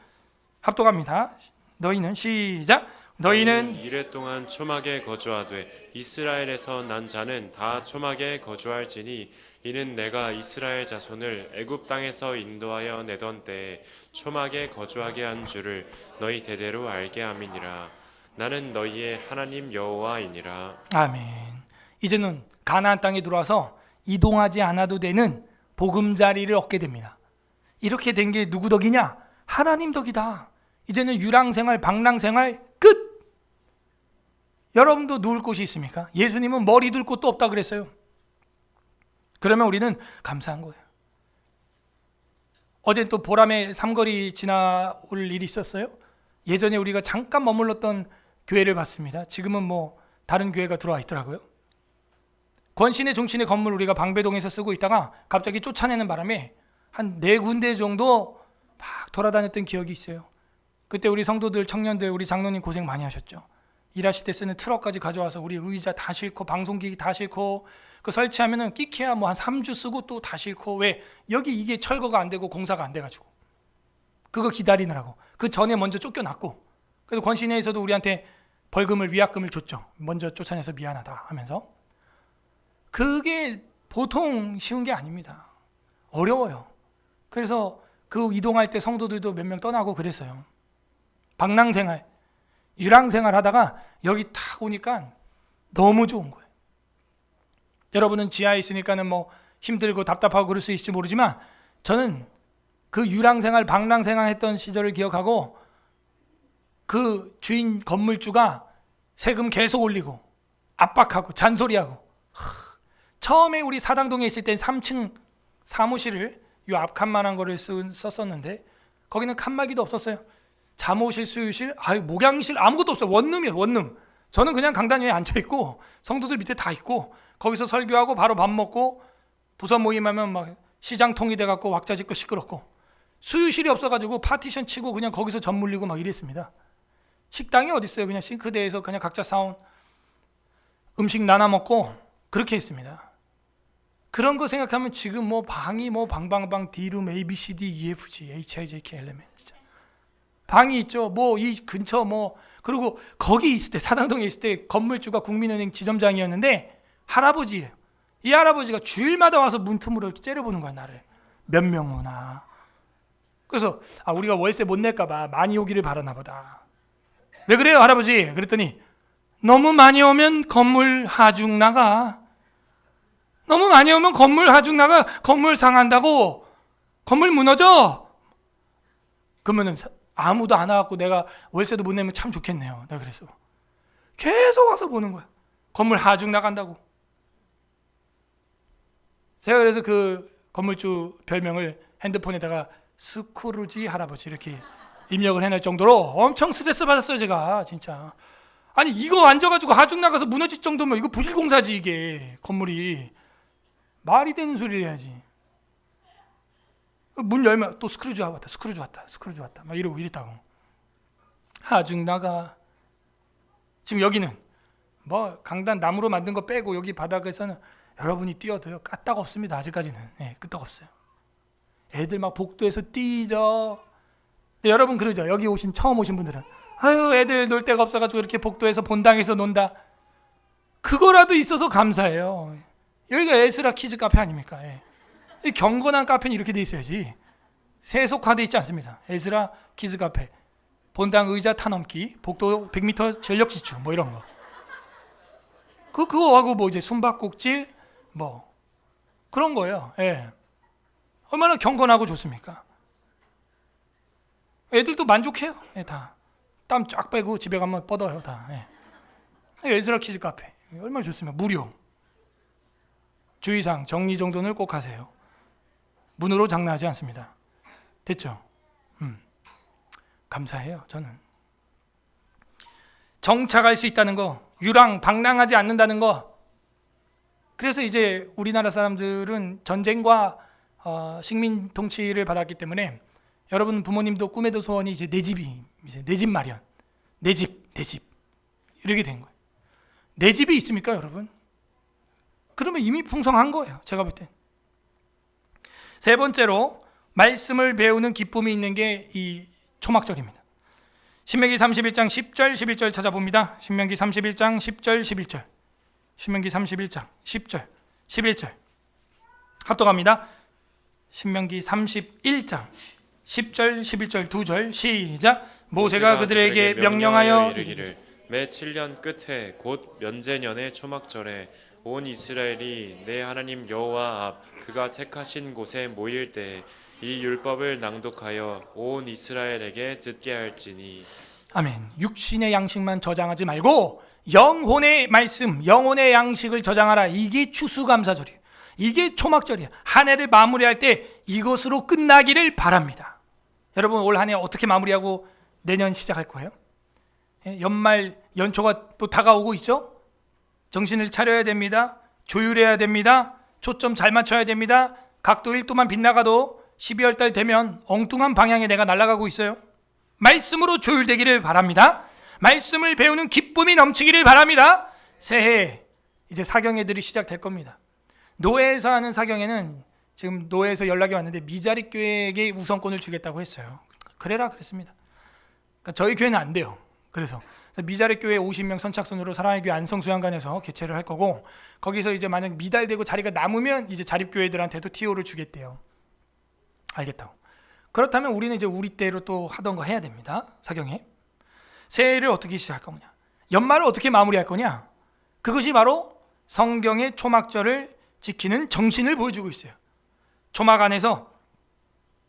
합독합니다. 너희는 시작. 너희는 이래 동안 초막에 거주하되 이스라엘에서 난 자는 다 초막에 거주할지니 이는 내가 이스라엘 자손을 애굽 땅에서 인도하여 내던 때에 초막에 거주하게 한 줄을 너희 대대로 알게 함이니라. 나는 너희의 하나님 여호와이니라. 아멘. 이제는 가나안 땅에 들어와서 이동하지 않아도 되는 보금자리를 얻게 됩니다. 이렇게 된 게 누구 덕이냐? 하나님 덕이다. 이제는 유랑생활, 방랑생활 끝. 여러분도 누울 곳이 있습니까? 예수님은 머리 둘 곳도 없다 그랬어요. 그러면 우리는 감사한 거예요. 어제 또 보람의 삼거리 지나올 일이 있었어요. 예전에 우리가 잠깐 머물렀던 교회를 봤습니다. 지금은 뭐 다른 교회가 들어와 있더라고요. 권신의 종신의 건물 우리가 방배동에서 쓰고 있다가 갑자기 쫓아내는 바람에 한 4군데 정도 막 돌아다녔던 기억이 있어요. 그때 우리 성도들, 청년들, 우리 장로님 고생 많이 하셨죠. 일하실 때 쓰는 트럭까지 가져와서 우리 의자 다 싣고 방송기기 다 싣고 그 설치하면은 끼케야 뭐 한 3주 쓰고 또 다 싣고 왜 여기 이게 철거가 안 되고 공사가 안 돼가지고 그거 기다리느라고 그 전에 먼저 쫓겨났고 그래서 권신회에서도 우리한테 벌금을 위약금을 줬죠. 먼저 쫓아내서 미안하다 하면서 그게 보통 쉬운 게 아닙니다. 어려워요. 그래서 그 이동할 때 성도들도 몇 명 떠나고 그랬어요. 방랑생활, 유랑생활 하다가 여기 탁 오니까 너무 좋은 거예요. 여러분은 지하에 있으니까는 뭐 힘들고 답답하고 그럴 수 있을지 모르지만 저는 그 유랑생활, 방랑생활 했던 시절을 기억하고 그 주인 건물주가 세금 계속 올리고 압박하고 잔소리하고 처음에 우리 사당동에 있을 땐 3층 사무실을 요 앞칸만한 거를 썼었는데 거기는 칸막이도 없었어요. 잠옷실, 수유실, 목양실 아무것도 없어요. 원룸이에요. 원룸. 저는 그냥 강단 위에 앉아있고 성도들 밑에 다 있고 거기서 설교하고 바로 밥 먹고 부서 모임하면 막 시장 통이 돼갖고 왁자지껄 시끄럽고 수유실이 없어가지고 파티션 치고 그냥 거기서 젖 물리고 막 이랬습니다. 식당이 어딨어요. 그냥 싱크대에서 그냥 각자 사온 음식 나눠 먹고 그렇게 했습니다. 그런 거 생각하면 지금 뭐 방이 뭐 방방방 D룸 A, B, C, D, E, F, G, H, I, J, K, L, M, N 진짜. 방이 있죠. 뭐 이 근처 뭐 그리고 거기 있을 때 사당동에 있을 때 건물주가 국민은행 지점장이었는데 할아버지예요. 이 할아버지가 주일마다 와서 문틈으로 이렇게 째려보는 거야 나를. 몇 명 오나. 그래서 우리가 월세 못 낼까 봐 많이 오기를 바라나 보다. 왜 그래요 할아버지? 그랬더니 너무 많이 오면 건물 하중 나가. 너무 많이 오면 건물 하중 나가. 건물 상한다고. 건물 무너져. 그러면은 아무도 안 와갖고 내가 월세도 못 내면 참 좋겠네요. 내가 그래서 계속 와서 보는 거야. 건물 하중 나간다고. 제가 그래서 그 건물주 별명을 핸드폰에다가 스크루지 할아버지 이렇게 입력을 해낼 정도로 엄청 스트레스 받았어요 제가 진짜. 아니 이거 앉아가지고 하중 나가서 무너질 정도면 이거 부실공사지 이게 건물이. 말이 되는 소리를 해야지. 문 열면 또 스크루지 왔다 스크루지 왔다 스크루지 왔다 막 이러고 이랬다고. 하중 나가. 지금 여기는 뭐 강단 나무로 만든 거 빼고 여기 바닥에서는 여러분이 뛰어도요 까딱 없습니다. 아직까지는 끄떡 없어요. 애들 막 복도에서 뛰죠. 여러분 그러죠. 여기 처음 오신 분들은 아유 애들 놀 데가 없어가지고 이렇게 복도에서 본당에서 논다. 그거라도 있어서 감사해요. 여기가 에스라 키즈 카페 아닙니까? 이 경건한 카페는 이렇게 돼 있어야지. 세속화돼 있지 않습니다. 에스라 키즈 카페, 본당 의자 타넘기, 복도 100m 전력 지출 뭐 이런 거. 그거 하고 뭐 이제 숨바꼭질 뭐 그런 거예요. 얼마나 경건하고 좋습니까? 애들도 만족해요. 다 땀 쫙 빼고 집에 가면 뻗어요 다. 에스라 키즈 카페 얼마나 좋습니까? 무료. 주의사항 정리정돈을 꼭 하세요. 문으로 장난하지 않습니다. 됐죠? 감사해요. 저는 정착할 수 있다는 거, 유랑 방랑하지 않는다는 거. 그래서 이제 우리나라 사람들은 전쟁과 식민 통치를 받았기 때문에 여러분 부모님도 꿈에도 소원이 이제 내 집 마련, 내 집 이렇게 된 거예요. 내 집이 있습니까, 여러분? 그러면 이미 풍성한 거예요. 제가 볼 땐. 세 번째로 말씀을 배우는 기쁨이 있는 게 이 초막절입니다. 신명기 31장 10절 11절 찾아봅니다. 신명기 31장 10절 11절. 신명기 31장 10절 11절. 합독합니다. 신명기 31장 10절 11절 2절 시작. 모세가 그들에게 명령하여 이르기를 매 7년 끝에 곧 면제년의 초막절에 온 이스라엘이 내 하나님 여호와 앞 그가 택하신 곳에 모일 때 이 율법을 낭독하여 온 이스라엘에게 듣게 할지니. 아멘. 육신의 양식만 저장하지 말고 영혼의 말씀, 영혼의 양식을 저장하라. 이게 추수감사절이에요. 이게 초막절이에요. 한 해를 마무리할 때 이것으로 끝나기를 바랍니다. 여러분, 올 한 해 어떻게 마무리하고 내년 시작할 거예요? 연말 연초가 또 다가오고 있죠? 정신을 차려야 됩니다. 조율해야 됩니다. 초점 잘 맞춰야 됩니다. 각도 1도만 빗나가도 12월 달 되면 엉뚱한 방향에 내가 날아가고 있어요. 말씀으로 조율되기를 바랍니다. 말씀을 배우는 기쁨이 넘치기를 바랍니다. 새해 이제 사경회들이 시작될 겁니다. 노회에서 하는 사경회는 지금 노회에서 연락이 왔는데 미자립 교회에게 우선권을 주겠다고 했어요. 그래라 그랬습니다. 그러니까 저희 교회는 안 돼요. 그래서 미자립 교회 50명 선착순으로 사랑의 교회 안성수양관에서 개최를 할 거고, 거기서 이제 만약 미달되고 자리가 남으면 이제 자립교회들한테도 TO를 주겠대요. 알겠다고. 그렇다면 우리는 이제 우리 때로 또 하던 거 해야 됩니다. 사경회. 새해를 어떻게 시작할 거냐? 연말을 어떻게 마무리할 거냐? 그것이 바로 성경의 초막절을 지키는 정신을 보여주고 있어요. 초막 안에서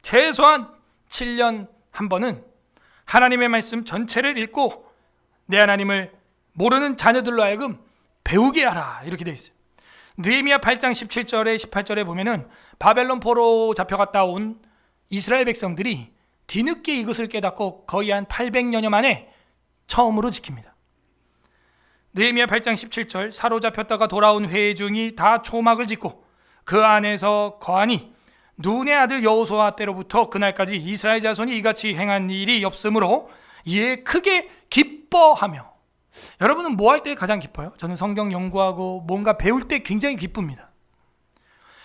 최소한 7년 한 번은 하나님의 말씀 전체를 읽고 내 하나님을 모르는 자녀들로 하여금 배우게 하라, 이렇게 되어 있어요. 느헤미야 8장 17절에 18절에 보면은 바벨론 포로 잡혀갔다 온 이스라엘 백성들이 뒤늦게 이것을 깨닫고 거의 한 800여 년 만에 처음으로 지킵니다. 느헤미야 8장 17절, 사로잡혔다가 돌아온 회중이 다 초막을 짓고 그 안에서 거하니 눈의 아들 여호수아 때로부터 그날까지 이스라엘 자손이 이같이 행한 일이 없으므로 이에 크게 기뻐하며. 여러분은 뭐 할 때 가장 기뻐요? 저는 성경 연구하고 뭔가 배울 때 굉장히 기쁩니다.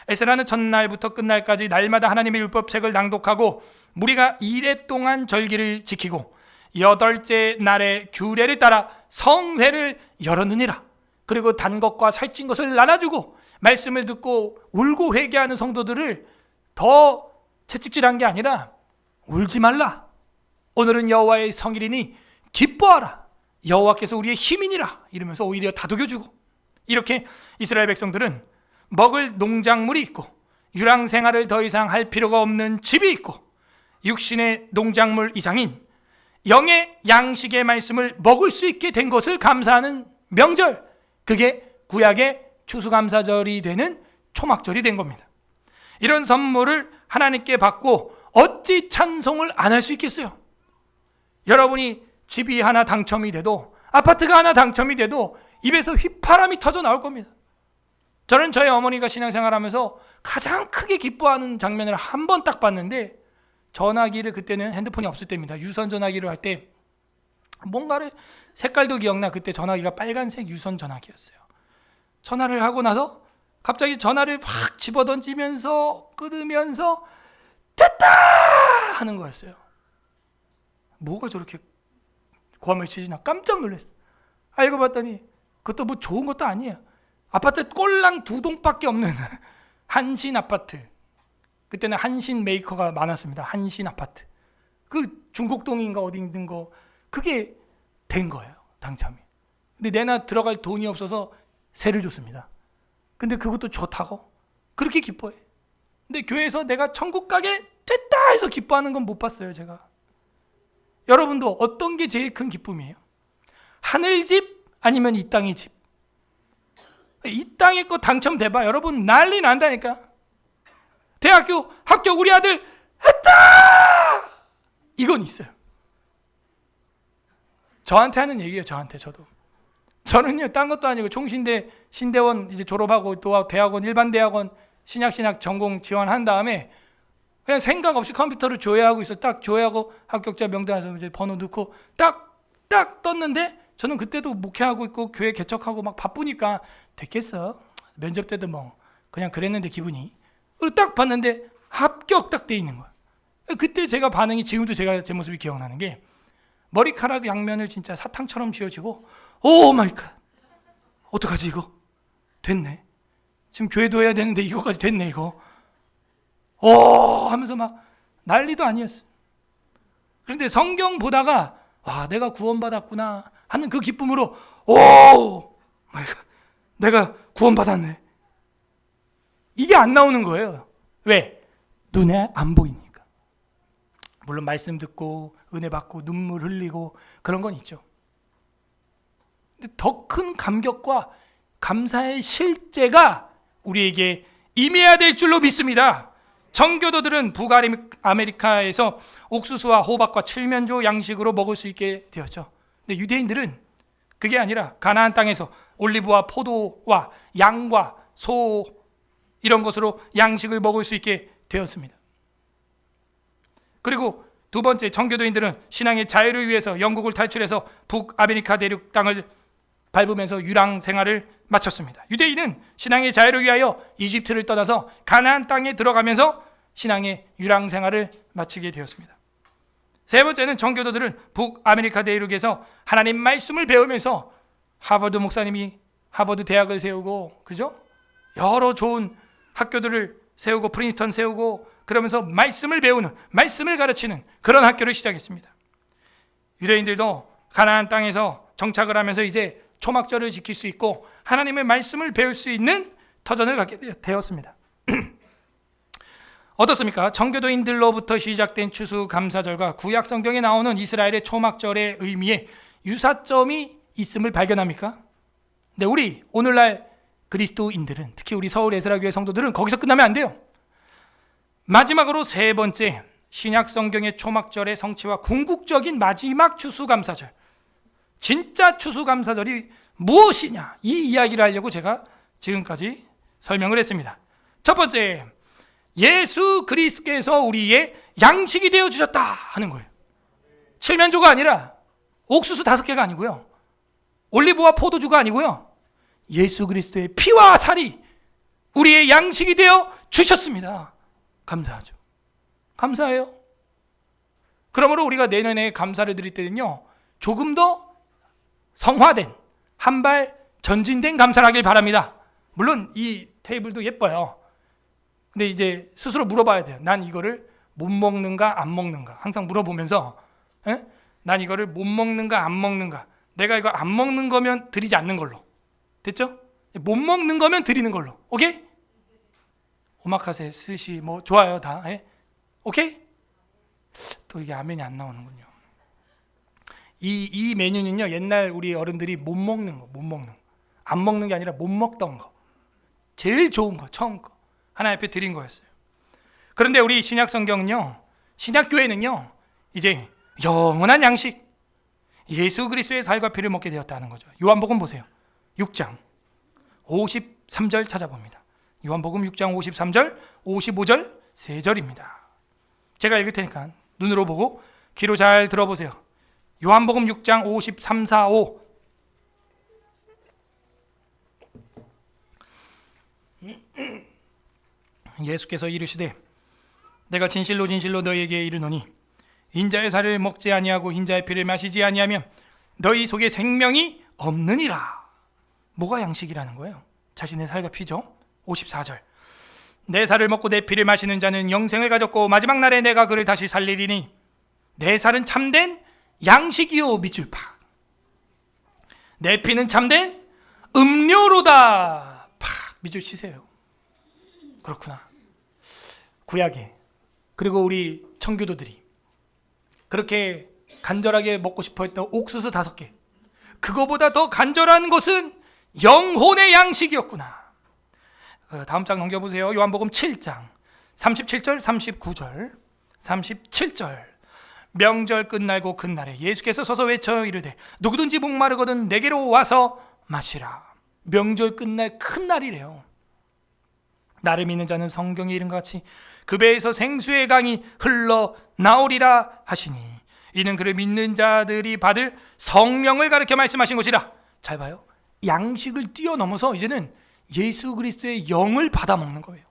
에스라는 첫날부터 끝날까지 날마다 하나님의 율법책을 낭독하고 무리가 이레 동안 절기를 지키고 여덟째 날에 규례를 따라 성회를 열었느니라. 그리고 단 것과 살찐 것을 나눠주고 말씀을 듣고 울고 회개하는 성도들을 더 채찍질한 게 아니라 울지 말라. 오늘은 여호와의 성일이니 기뻐하라. 여호와께서 우리의 힘이니라. 이러면서 오히려 다독여주고, 이렇게 이스라엘 백성들은 먹을 농작물이 있고 유랑 생활을 더 이상 할 필요가 없는 집이 있고 육신의 농작물 이상인 영의 양식의 말씀을 먹을 수 있게 된 것을 감사하는 명절, 그게 구약의 추수감사절이 되는 초막절이 된 겁니다. 이런 선물을 하나님께 받고 어찌 찬송을 안 할 수 있겠어요? 여러분이 집이 하나 당첨이 돼도, 아파트가 하나 당첨이 돼도 입에서 휘파람이 터져 나올 겁니다. 저는 저희 어머니가 신앙생활하면서 가장 크게 기뻐하는 장면을 한 번 딱 봤는데, 전화기를, 그때는 핸드폰이 없을 때입니다. 유선 전화기를 할 때 뭔가를, 색깔도 기억나. 그때 전화기가 빨간색 유선 전화기였어요. 전화를 하고 나서 갑자기 전화를 확 집어던지면서 끊으면서 됐다 하는 거였어요. 뭐가 저렇게 고함을 치지나 깜짝 놀랐어. 알고 봤더니 그것도 뭐 좋은 것도 아니에요. 아파트 꼴랑 2동밖에 없는 한신 아파트. 그때는 한신 메이커가 많았습니다. 한신 아파트. 그 중곡동인가 어디 있는 거, 그게 된 거예요, 당첨이. 근데 내나 들어갈 돈이 없어서 세를 줬습니다. 근데 그것도 좋다고 그렇게 기뻐해. 근데 교회에서 내가 천국 가게 됐다 해서 기뻐하는 건 못 봤어요, 제가. 여러분도 어떤 게 제일 큰 기쁨이에요? 하늘집 아니면 이 땅의 집? 이 땅의 거 당첨돼봐, 여러분 난리 난다니까. 대학교 합격 우리 아들 했다! 이건 있어요. 저한테 하는 얘기예요. 저는요 딴 것도 아니고 총신대 신대원 이제 졸업하고 또 대학원, 일반 대학원 신약 전공 지원한 다음에 그냥 생각 없이 컴퓨터를 조회하고 있어. 딱 조회하고 합격자 명단에서 이제 번호 넣고 딱 떴는데, 저는 그때도 목회하고 있고 교회 개척하고 막 바쁘니까 됐겠어, 면접 때도 뭐 그냥 그랬는데 기분이. 그리고 딱 봤는데 합격 딱 돼 있는 거야. 그때 제가 반응이, 지금도 제가 제 모습이 기억나는 게, 머리카락 양면을 진짜 사탕처럼 쥐어지고, 오 마이 갓, 어떡하지 이거? 됐네. 지금 교회도 해야 되는데 이거까지 됐네 이거. 하면서 막 난리도 아니었어. 그런데 성경 보다가 와, 내가 구원받았구나 하는 그 기쁨으로, 오 마이 갓, 내가 구원받았네. 이게 안 나오는 거예요. 왜? 눈에 안 보이니까. 물론 말씀 듣고 은혜 받고 눈물 흘리고 그런 건 있죠. 근데 더 큰 감격과 감사의 실제가 우리에게 임해야 될 줄로 믿습니다. 정교도들은 북아메리카에서 옥수수와 호박과 칠면조 양식으로 먹을 수 있게 되었죠. 근데 유대인들은 그게 아니라 가나안 땅에서 올리브와 포도와 양과 소 이런 것으로 양식을 먹을 수 있게 되었습니다. 그리고 두 번째, 정교도인들은 신앙의 자유를 위해서 영국을 탈출해서 북아메리카 대륙 땅을 밟으면서 유랑 생활을 마쳤습니다. 유대인은 신앙의 자유를 위하여 이집트를 떠나서 가나안 땅에 들어가면서 신앙의 유랑 생활을 마치게 되었습니다. 세 번째는 정교도들은 북아메리카 대륙에서 하나님 말씀을 배우면서 하버드 목사님이 하버드 대학을 세우고, 그죠? 여러 좋은 학교들을 세우고 프린스턴 세우고 그러면서 말씀을 배우는, 말씀을 가르치는 그런 학교를 시작했습니다. 유대인들도 가나안 땅에서 정착을 하면서 이제 초막절을 지킬 수 있고 하나님의 말씀을 배울 수 있는 터전을 갖게 되었습니다. 어떻습니까? 정교도인들로부터 시작된 추수감사절과 구약 성경에 나오는 이스라엘의 초막절의 의미에 유사점이 있음을 발견합니까? 근데 우리 오늘날 그리스도인들은, 특히 우리 서울 에스라교회 성도들은 거기서 끝나면 안 돼요. 마지막으로 세 번째, 신약 성경의 초막절의 성취와 궁극적인 마지막 추수감사절, 진짜 추수감사절이 무엇이냐, 이 이야기를 하려고 제가 지금까지 설명을 했습니다. 첫 번째, 예수 그리스도께서 우리의 양식이 되어주셨다 하는 거예요. 칠면조가 아니라 옥수수 5개가 아니고요, 올리브와 포도주가 아니고요, 예수 그리스도의 피와 살이 우리의 양식이 되어 주셨습니다. 감사하죠. 감사해요. 그러므로 우리가 내년에 감사를 드릴 때는요, 조금 더 성화된, 한 발 전진된 감사를 하길 바랍니다. 물론 이 테이블도 예뻐요. 근데 이제 스스로 물어봐야 돼요. 난 이거를 못 먹는가 안 먹는가 항상 물어보면서, 난 이거를 못 먹는가 안 먹는가, 내가 이거 안 먹는 거면 드리지 않는 걸로, 됐죠? 못 먹는 거면 드리는 걸로. 오케이? 오마카세, 스시 뭐 좋아요 다. 오케이? 또 이게 아멘이 안 나오는군요. 이 메뉴는요, 옛날 우리 어른들이 못 먹는 거, 안 먹는 게 아니라 못 먹던 거, 제일 좋은 거, 처음 거 하나 옆에 드린 거였어요. 그런데 우리 신약 성경은요, 신약 교회는요, 이제 영원한 양식, 예수 그리스도의 살과 피를 먹게 되었다는 거죠. 요한복음 보세요. 6장 53절 찾아봅니다. 요한복음 6장 53절, 55절, 3절입니다. 제가 읽을 테니까 눈으로 보고 귀로 잘 들어보세요. 요한복음 6장 53, 4, 5. 예수께서 이르시되 내가 진실로 진실로 너희에게 이르노니 인자의 살을 먹지 아니하고 인자의 피를 마시지 아니하면 너희 속에 생명이 없느니라. 뭐가 양식이라는 거예요? 자신의 살과 피죠. 54절. 내 살을 먹고 내 피를 마시는 자는 영생을 가졌고 마지막 날에 내가 그를 다시 살리리니 내 살은 참된 양식이요 밑줄 팍, 내 피는 참된 음료로다. 팍 밑줄 치세요. 그렇구나. 구약에, 그리고 우리 청교도들이 그렇게 간절하게 먹고 싶어 했던 옥수수 5개, 그거보다 더 간절한 것은 영혼의 양식이었구나. 다음 장 넘겨보세요. 요한복음 7장 37절 39절 37절. 명절 끝날고 그날에 예수께서 서서 외쳐 이르되 누구든지 목마르거든 내게로 와서 마시라. 명절 끝날 큰 날이래요. 나를 믿는 자는 성경에 이른 것 같이 그 배에서 생수의 강이 흘러 나오리라 하시니 이는 그를 믿는 자들이 받을 성령을 가르쳐 말씀하신 것이라. 잘 봐요. 양식을 뛰어넘어서 이제는 예수 그리스도의 영을 받아 먹는 거예요.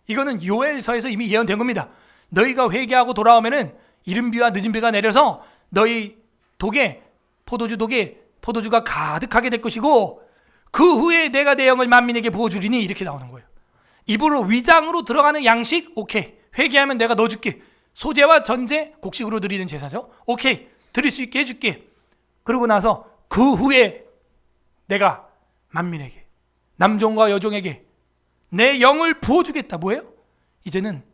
이거는 요엘서에서 이미 예언된 겁니다. 너희가 회개하고 돌아오면은 이른 비와 늦은 비가 내려서 너희 독에, 포도주 독에 포도주가 가득하게 될 것이고 그 후에 내가 내 영을 만민에게 부어주리니, 이렇게 나오는 거예요. 입으로 위장으로 들어가는 양식, 오케이. 회개하면 내가 넣어줄게. 소제와 전제, 곡식으로 드리는 제사죠. 오케이. 드릴 수 있게 해줄게. 그러고 나서 그 후에 내가 만민에게 남종과 여종에게 내 영을 부어주겠다. 뭐예요? 이제는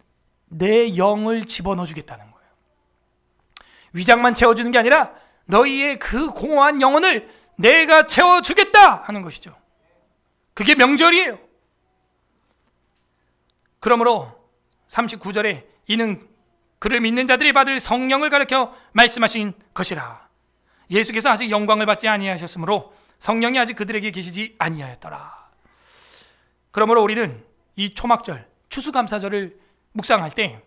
내 영을 집어넣어 주겠다는 거예요. 위장만 채워주는 게 아니라 너희의 그 공허한 영혼을 내가 채워주겠다 하는 것이죠. 그게 명절이에요. 그러므로 39절에 이는 그를 믿는 자들이 받을 성령을 가르쳐 말씀하신 것이라. 예수께서 아직 영광을 받지 아니하셨으므로 성령이 아직 그들에게 계시지 아니하였더라. 그러므로 우리는 이 초막절, 추수감사절을 묵상할 때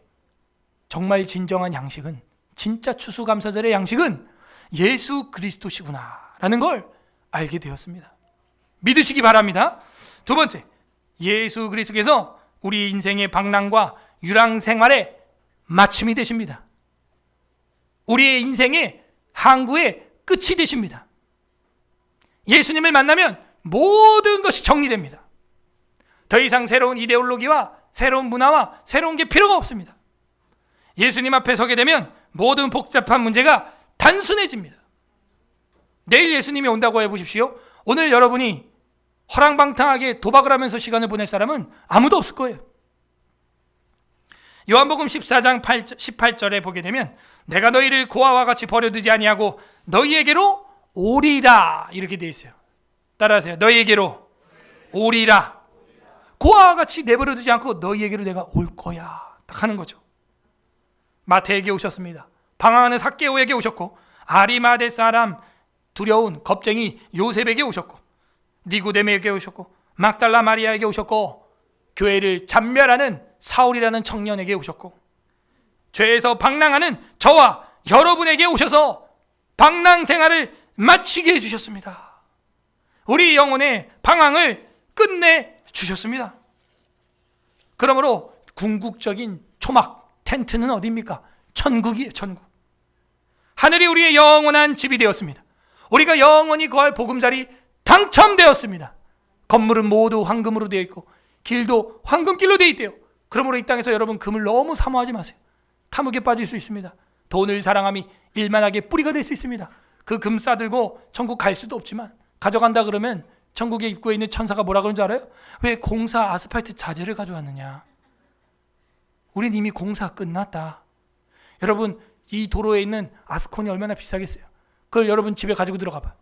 정말 진정한 양식은, 진짜 추수감사절의 양식은 예수 그리스도시구나 라는 걸 알게 되었습니다. 믿으시기 바랍니다. 두 번째, 예수 그리스도께서 우리 인생의 방랑과 유랑 생활의 마침이 되십니다. 우리의 인생의 항구의 끝이 되십니다. 예수님을 만나면 모든 것이 정리됩니다. 더 이상 새로운 이데올로기와 새로운 문화와 새로운 게 필요가 없습니다. 예수님 앞에 서게 되면 모든 복잡한 문제가 단순해집니다. 내일 예수님이 온다고 해보십시오. 오늘 여러분이 허랑방탕하게 도박을 하면서 시간을 보낼 사람은 아무도 없을 거예요. 요한복음 14장 18절에 보게 되면 내가 너희를 고아와 같이 버려두지 아니하고 너희에게로 오리라 이렇게 되어 있어요. 따라하세요. 너희에게로 오리라. 고아와 같이 내버려두지 않고 너희에게로 내가 올 거야 딱 하는 거죠. 마태에게 오셨습니다. 방황하는 삭개오에게 오셨고, 아리마대 사람 두려운 겁쟁이 요셉에게 오셨고, 니고데메에게 오셨고, 막달라 마리아에게 오셨고, 교회를 잔멸하는 사울이라는 청년에게 오셨고, 죄에서 방랑하는 저와 여러분에게 오셔서 방랑 생활을 마치게 해주셨습니다. 우리 영혼의 방황을 끝내 주셨습니다. 그러므로 궁극적인 초막 텐트는 어디입니까? 천국이에요. 천국. 하늘이 우리의 영원한 집이 되었습니다. 우리가 영원히 거할 보금자리 당첨되었습니다. 건물은 모두 황금으로 되어 있고 길도 황금길로 되어 있대요. 그러므로 이 땅에서 여러분 금을 너무 사모하지 마세요. 탐욕에 빠질 수 있습니다. 돈을 사랑함이 일만하게 뿌리가 될 수 있습니다. 그 금 싸들고 천국 갈 수도 없지만 가져간다 그러면 천국의 입구에 있는 천사가 뭐라 그러는 줄 알아요? 왜 공사 아스팔트 자재를 가져왔느냐? 우린 이미 공사 끝났다. 여러분 이 도로에 있는 아스콘이 얼마나 비싸겠어요? 그걸 여러분 집에 가지고 들어가 봐.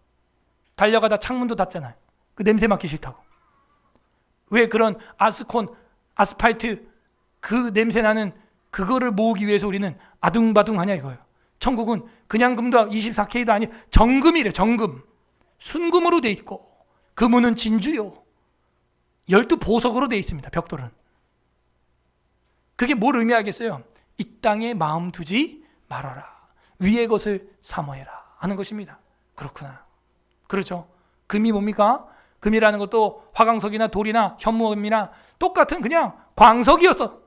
달려가다 창문도 닫잖아요. 그 냄새 맡기 싫다고. 왜 그런 아스콘 아스팔트 그 냄새 나는 그거를 모으기 위해서 우리는 아둥바둥하냐 이거예요. 천국은 그냥 금도 24K도 아니에요. 정금이래. 정금. 순금으로 돼 있고 그 문은 진주요. 12보석으로 돼 있습니다. 벽돌은. 그게 뭘 의미하겠어요? 이 땅에 마음 두지 말아라. 위의 것을 사모해라 하는 것입니다. 그렇구나. 그렇죠. 금이 뭡니까? 금이라는 것도 화강석이나 돌이나 현무암이나 똑같은 그냥 광석이었어.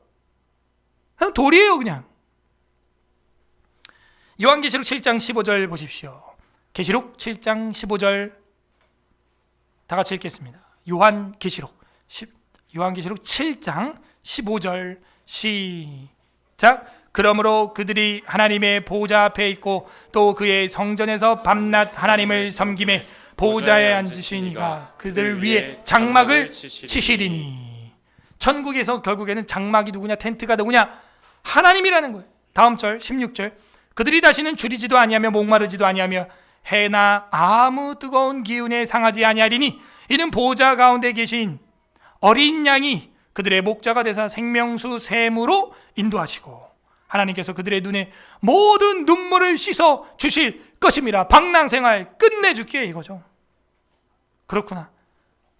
그냥 돌이에요. 그냥. 요한계시록 7장 15절 보십시오. 계시록 7장 15절 다 같이 읽겠습니다. 요한계시록 7장 15절 시작. 그러므로 그들이 하나님의 보호자 앞에 있고 또 그의 성전에서 밤낮 하나님을 섬김에 보호자에 앉으신 이가 그들 위에 장막을 치시리니. 천국에서 결국에는 장막이 누구냐? 텐트가 누구냐? 하나님이라는 거예요. 다음 절 16절. 그들이 다시는 줄이지도 아니하며 목마르지도 아니하며 해나 아무 뜨거운 기운에 상하지 아니하리니 이는 보호자 가운데 계신 어린 양이 그들의 목자가 되사 생명수 샘으로 인도하시고 하나님께서 그들의 눈에 모든 눈물을 씻어 주실 것임이라. 방랑생활 끝내줄게 이거죠. 그렇구나.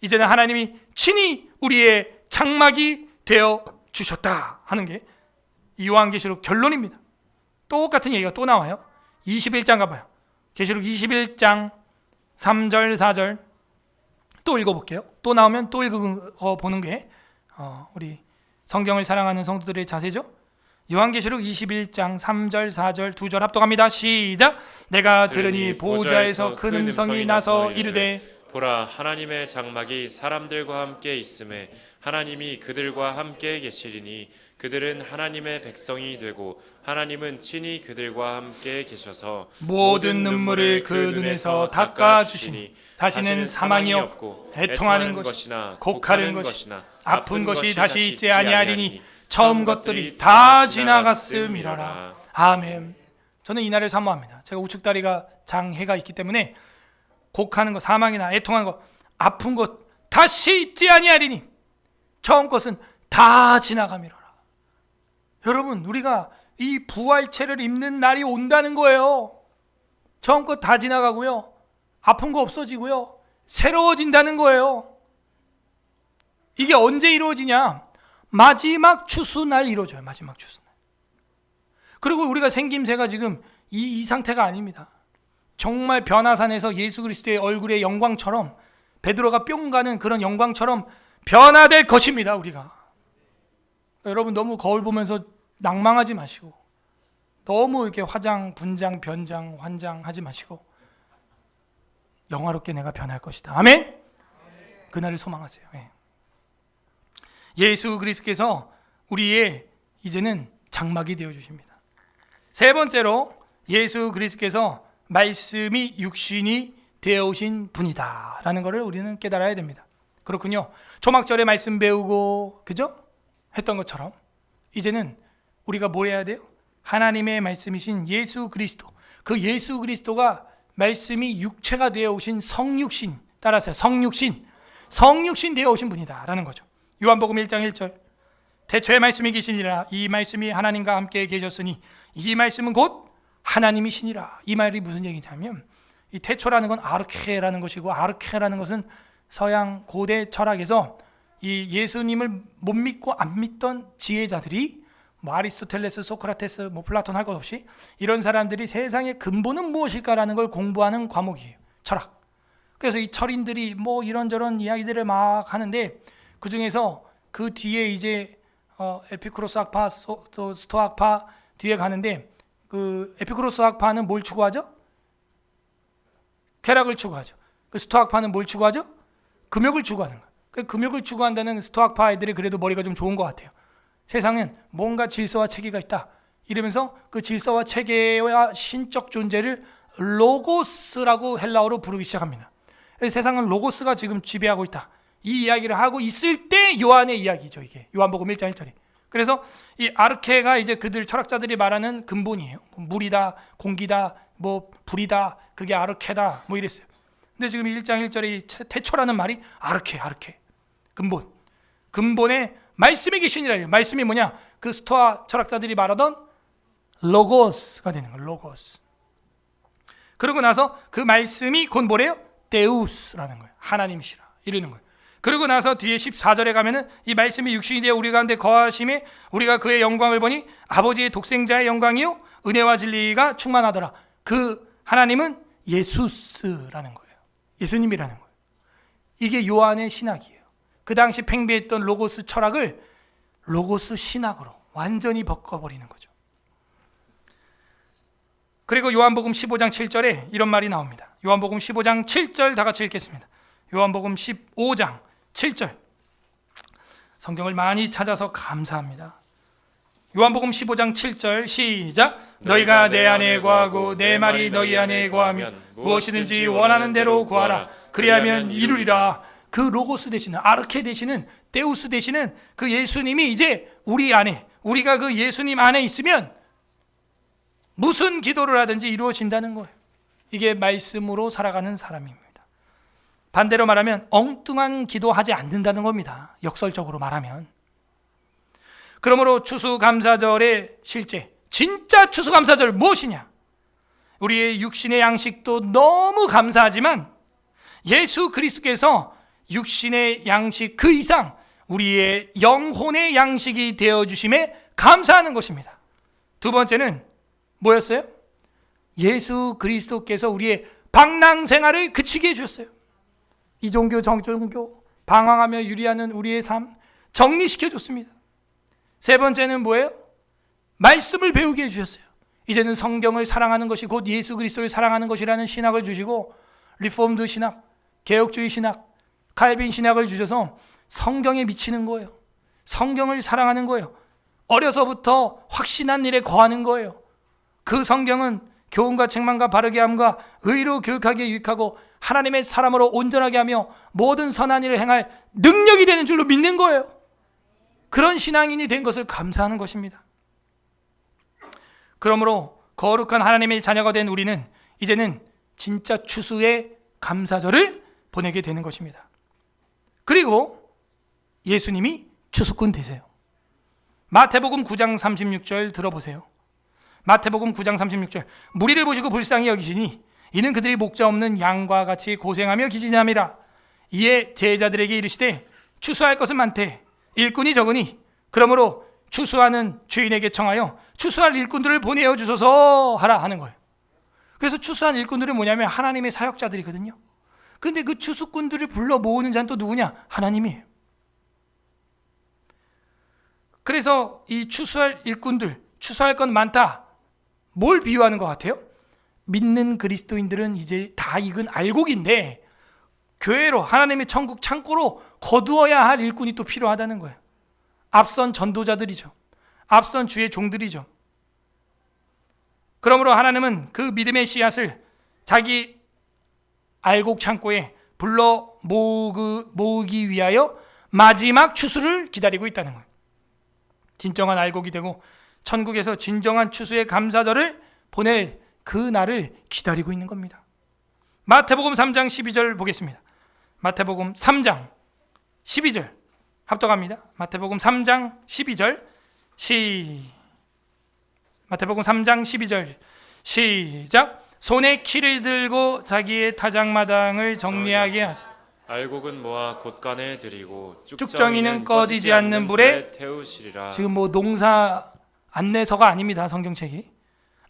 이제는 하나님이 친히 우리의 장막이 되어 주셨다 하는 게 이 요한계시록 결론입니다. 똑같은 얘기가 또 나와요. 21장 가봐요. 계시록 21장 3절 4절 또 읽어볼게요. 또 나오면 또 읽어보는 게 우리 성경을 사랑하는 성도들의 자세죠. 요한계시록 21장 3절 4절 두 절 합독합니다. 시작. 내가 들으니 보호자에서 큰 음성이 나서 이르되 보라, 하나님의 장막이 사람들과 함께 있음에 하나님이 그들과 함께 계시리니 그들은 하나님의 백성이 되고 하나님은 친히 그들과 함께 계셔서 모든 눈물을 그 눈에서 닦아주시니 다시는 사망이 없고 애통하는 것이나 곡하는 것이나 아픈 것이 다시 있지 아니하리니 처음 것들이 다 지나갔음이로라. 아멘. 저는 이날을 사모합니다. 제가 우측다리가 장애가 있기 때문에 곡하는 것, 사망이나 애통하는 것, 아픈 것 다시 있지 아니하리니 처음 것은 다 지나가미로라. 여러분, 우리가 이 부활체를 입는 날이 온다는 거예요. 처음 것 다 지나가고요, 아픈 거 없어지고요, 새로워진다는 거예요. 이게 언제 이루어지냐? 마지막 추수날 이루어져요. 마지막 추수날. 그리고 우리가 생김새가 지금 이 상태가 아닙니다. 정말 변화산에서 예수 그리스도의 얼굴의 영광처럼, 베드로가 뿅 가는 그런 영광처럼 변화될 것입니다. 우리가. 여러분, 너무 거울 보면서 낭망하지 마시고, 너무 이렇게 화장, 분장, 변장, 환장하지 마시고, 영화롭게 내가 변할 것이다. 아멘. 그날을 소망하세요. 예수 그리스도께서 우리의 이제는 장막이 되어 주십니다. 세 번째로, 예수 그리스도께서 말씀이 육신이 되어 오신 분이다 라는 것을 우리는 깨달아야 됩니다. 그렇군요. 초막절에 말씀 배우고 그죠? 했던 것처럼 이제는 우리가 뭘 해야 돼요? 하나님의 말씀이신 예수 그리스도, 그 예수 그리스도가 말씀이 육체가 되어 오신 성육신, 따라서요, 성육신 되어 오신 분이다 라는 거죠. 요한복음 1장 1절, 태초에 말씀이 계시니라, 이 말씀이 하나님과 함께 계셨으니 이 말씀은 곧 하나님이시니라. 이 말이 무슨 얘기냐면, 이 태초라는 건 아르케라는 것이고, 아르케라는 것은 서양 고대 철학에서 이 예수님을 못 믿고 안 믿던 지혜자들이, 뭐 아리스토텔레스, 소크라테스, 뭐 플라톤 할 것 없이 이런 사람들이 세상의 근본은 무엇일까라는 걸 공부하는 과목이에요. 철학. 그래서 이 철인들이 뭐 이런저런 이야기들을 막 하는데, 그 중에서 그 뒤에 이제 에피쿠로스 학파, 또 스토아 학파 뒤에 가는데, 그 에피쿠로스 학파는 뭘 추구하죠? 쾌락을 추구하죠. 그 스토아 학파는 뭘 추구하죠? 금욕을 추구하는 거예요. 그 금욕을 추구한다는 스토아 학파 애들이 그래도 머리가 좀 좋은 것 같아요. 세상엔 뭔가 질서와 체계가 있다 이러면서 그 질서와 체계와 신적 존재를 로고스라고 헬라어로 부르기 시작합니다. 그래서 세상은 로고스가 지금 지배하고 있다, 이 이야기를 하고 있을 때 요한의 이야기죠. 이게 요한복음 1장 1절이. 그래서 이 아르케가 이제 그들 철학자들이 말하는 근본이에요. 물이다, 공기다, 뭐 불이다, 그게 아르케다, 뭐 이랬어요. 근데 지금 1장 1절이 태초라는 말이 아르케, 근본에 말씀이 계시니라. 말씀이 뭐냐? 그 스토아 철학자들이 말하던 로고스가 되는 거예요. 로고스. 그러고 나서 그 말씀이 곧 뭐래요? 데우스라는 거예요. 하나님이시라 이러는 거예요. 그러고 나서 뒤에 14절에 가면은 이 말씀이 육신이 되어 우리 가운데 거하심에 우리가 그의 영광을 보니 아버지의 독생자의 영광이요 은혜와 진리가 충만하더라. 그 하나님은 예수스라는 거예요. 예수님이라는 거예요. 이게 요한의 신학이에요. 그 당시 팽배했던 로고스 철학을 로고스 신학으로 완전히 바꿔버리는 거죠. 그리고 요한복음 15장 7절에 이런 말이 나옵니다. 요한복음 15장 7절 다 같이 읽겠습니다. 요한복음 15장 7절. 성경을 많이 찾아서 감사합니다. 요한복음 15장 7절 시작. 너희가 내 안에 거하고 내 말이 너희 안에 거하면 무엇이든지 원하는 대로 구하라. 그리하면 이루리라. 그 로고스 되시는, 아르케 되시는, 데우스 되시는 그 예수님이 이제 우리 안에, 우리가 그 예수님 안에 있으면 무슨 기도를 하든지 이루어진다는 거예요. 이게 말씀으로 살아가는 사람입니다. 반대로 말하면 엉뚱한 기도하지 않는다는 겁니다. 역설적으로 말하면. 그러므로 추수감사절의 실제, 진짜 추수감사절 무엇이냐? 우리의 육신의 양식도 너무 감사하지만 예수 그리스도께서 육신의 양식 그 이상 우리의 영혼의 양식이 되어주심에 감사하는 것입니다. 두 번째는 뭐였어요? 예수 그리스도께서 우리의 방랑생활을 그치게 해주셨어요. 이종교 정종교 방황하며 유리하는 우리의 삶 정리시켜줬습니다. 세 번째는 뭐예요? 말씀을 배우게 해주셨어요. 이제는 성경을 사랑하는 것이 곧 예수 그리스도를 사랑하는 것이라는 신학을 주시고, 리폼드 신학, 개혁주의 신학, 칼빈 신학을 주셔서 성경에 미치는 거예요. 성경을 사랑하는 거예요. 어려서부터 확신한 일에 거하는 거예요. 그 성경은 교훈과 책망과 바르게 함과 의로 교육하게 유익하고 하나님의 사람으로 온전하게 하며 모든 선한 일을 행할 능력이 되는 줄로 믿는 거예요. 그런 신앙인이 된 것을 감사하는 것입니다. 그러므로 거룩한 하나님의 자녀가 된 우리는 이제는 진짜 추수의 감사절을 보내게 되는 것입니다. 그리고 예수님이 추수꾼 되세요. 마태복음 9장 36절 들어보세요. 마태복음 9장 36절. 무리를 보시고 불쌍히 여기시니 이는 그들이 목자 없는 양과 같이 고생하며 기진함이라. 이에 제자들에게 이르시되 추수할 것은 많되 일꾼이 적으니 그러므로 추수하는 주인에게 청하여 추수할 일꾼들을 보내어 주소서 하라 하는 거예요. 그래서 추수한 일꾼들은 뭐냐면 하나님의 사역자들이거든요. 근데 그 추수꾼들을 불러 모으는 자는 또 누구냐? 하나님이에요. 그래서 이 추수할 일꾼들, 추수할 건 많다. 뭘 비유하는 것 같아요? 믿는 그리스도인들은 이제 다 익은 알곡인데 교회로 하나님의 천국 창고로 거두어야 할 일꾼이 또 필요하다는 거예요. 앞선 전도자들이죠. 앞선 주의 종들이죠. 그러므로 하나님은 그 믿음의 씨앗을 자기 알곡 창고에 불러 모으기 위하여 마지막 추수를 기다리고 있다는 거예요. 진정한 알곡이 되고 천국에서 진정한 추수의 감사절을 보낼 그 날을 기다리고 있는 겁니다. 마태복음 3장 12절 보겠습니다. 마태복음 3장 12절 합독합니다. 마태복음 3장 12절 마태복음 3장 12절 시작. 손에 키를 들고 자기의 타작마당을 정리하게 하사 알곡은 모아 곳간에 들이고 쭉정이는 꺼지지 않는 불에 태우시리라. 지금 뭐 농사 안내서가 아닙니다. 성경책이.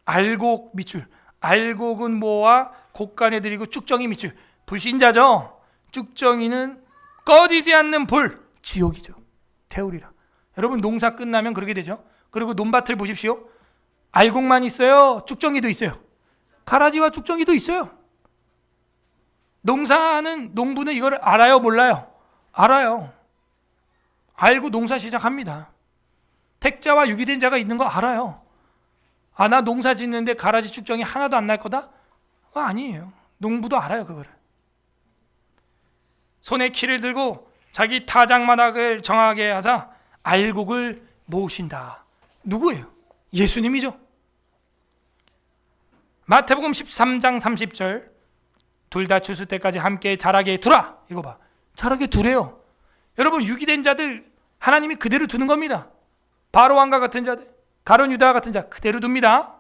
알곡 밑줄, 알곡은 모아 곳간에 들이고 쭉정이 밑줄. 불신자죠. 쭉정이는 꺼지지 않는 불, 지옥이죠. 태우리라. 여러분 농사 끝나면 그렇게 되죠. 그리고 논밭을 보십시오. 알곡만 있어요? 쭉정이도 있어요? 가라지와 쭉정이도 있어요. 농부는 이걸 알아요, 몰라요? 알아요. 알고 농사 시작합니다. 택자와 유기된 자가 있는 거 알아요. 아, 나 농사 짓는데 가라지 쭉정이 하나도 안 날 거다? 아니에요. 농부도 알아요, 그거를. 손에 키를 들고 자기 타작마당을 정하게 하사 알곡을 모으신다. 누구예요? 예수님이죠. 마태복음 13장 30절 둘 다 추수 때까지 함께 자라게 두라. 이거 봐. 자라게 두래요. 여러분 유기된 자들 하나님이 그대로 두는 겁니다. 바로왕과 같은 자들, 가룟 유다 같은 자 그대로 둡니다.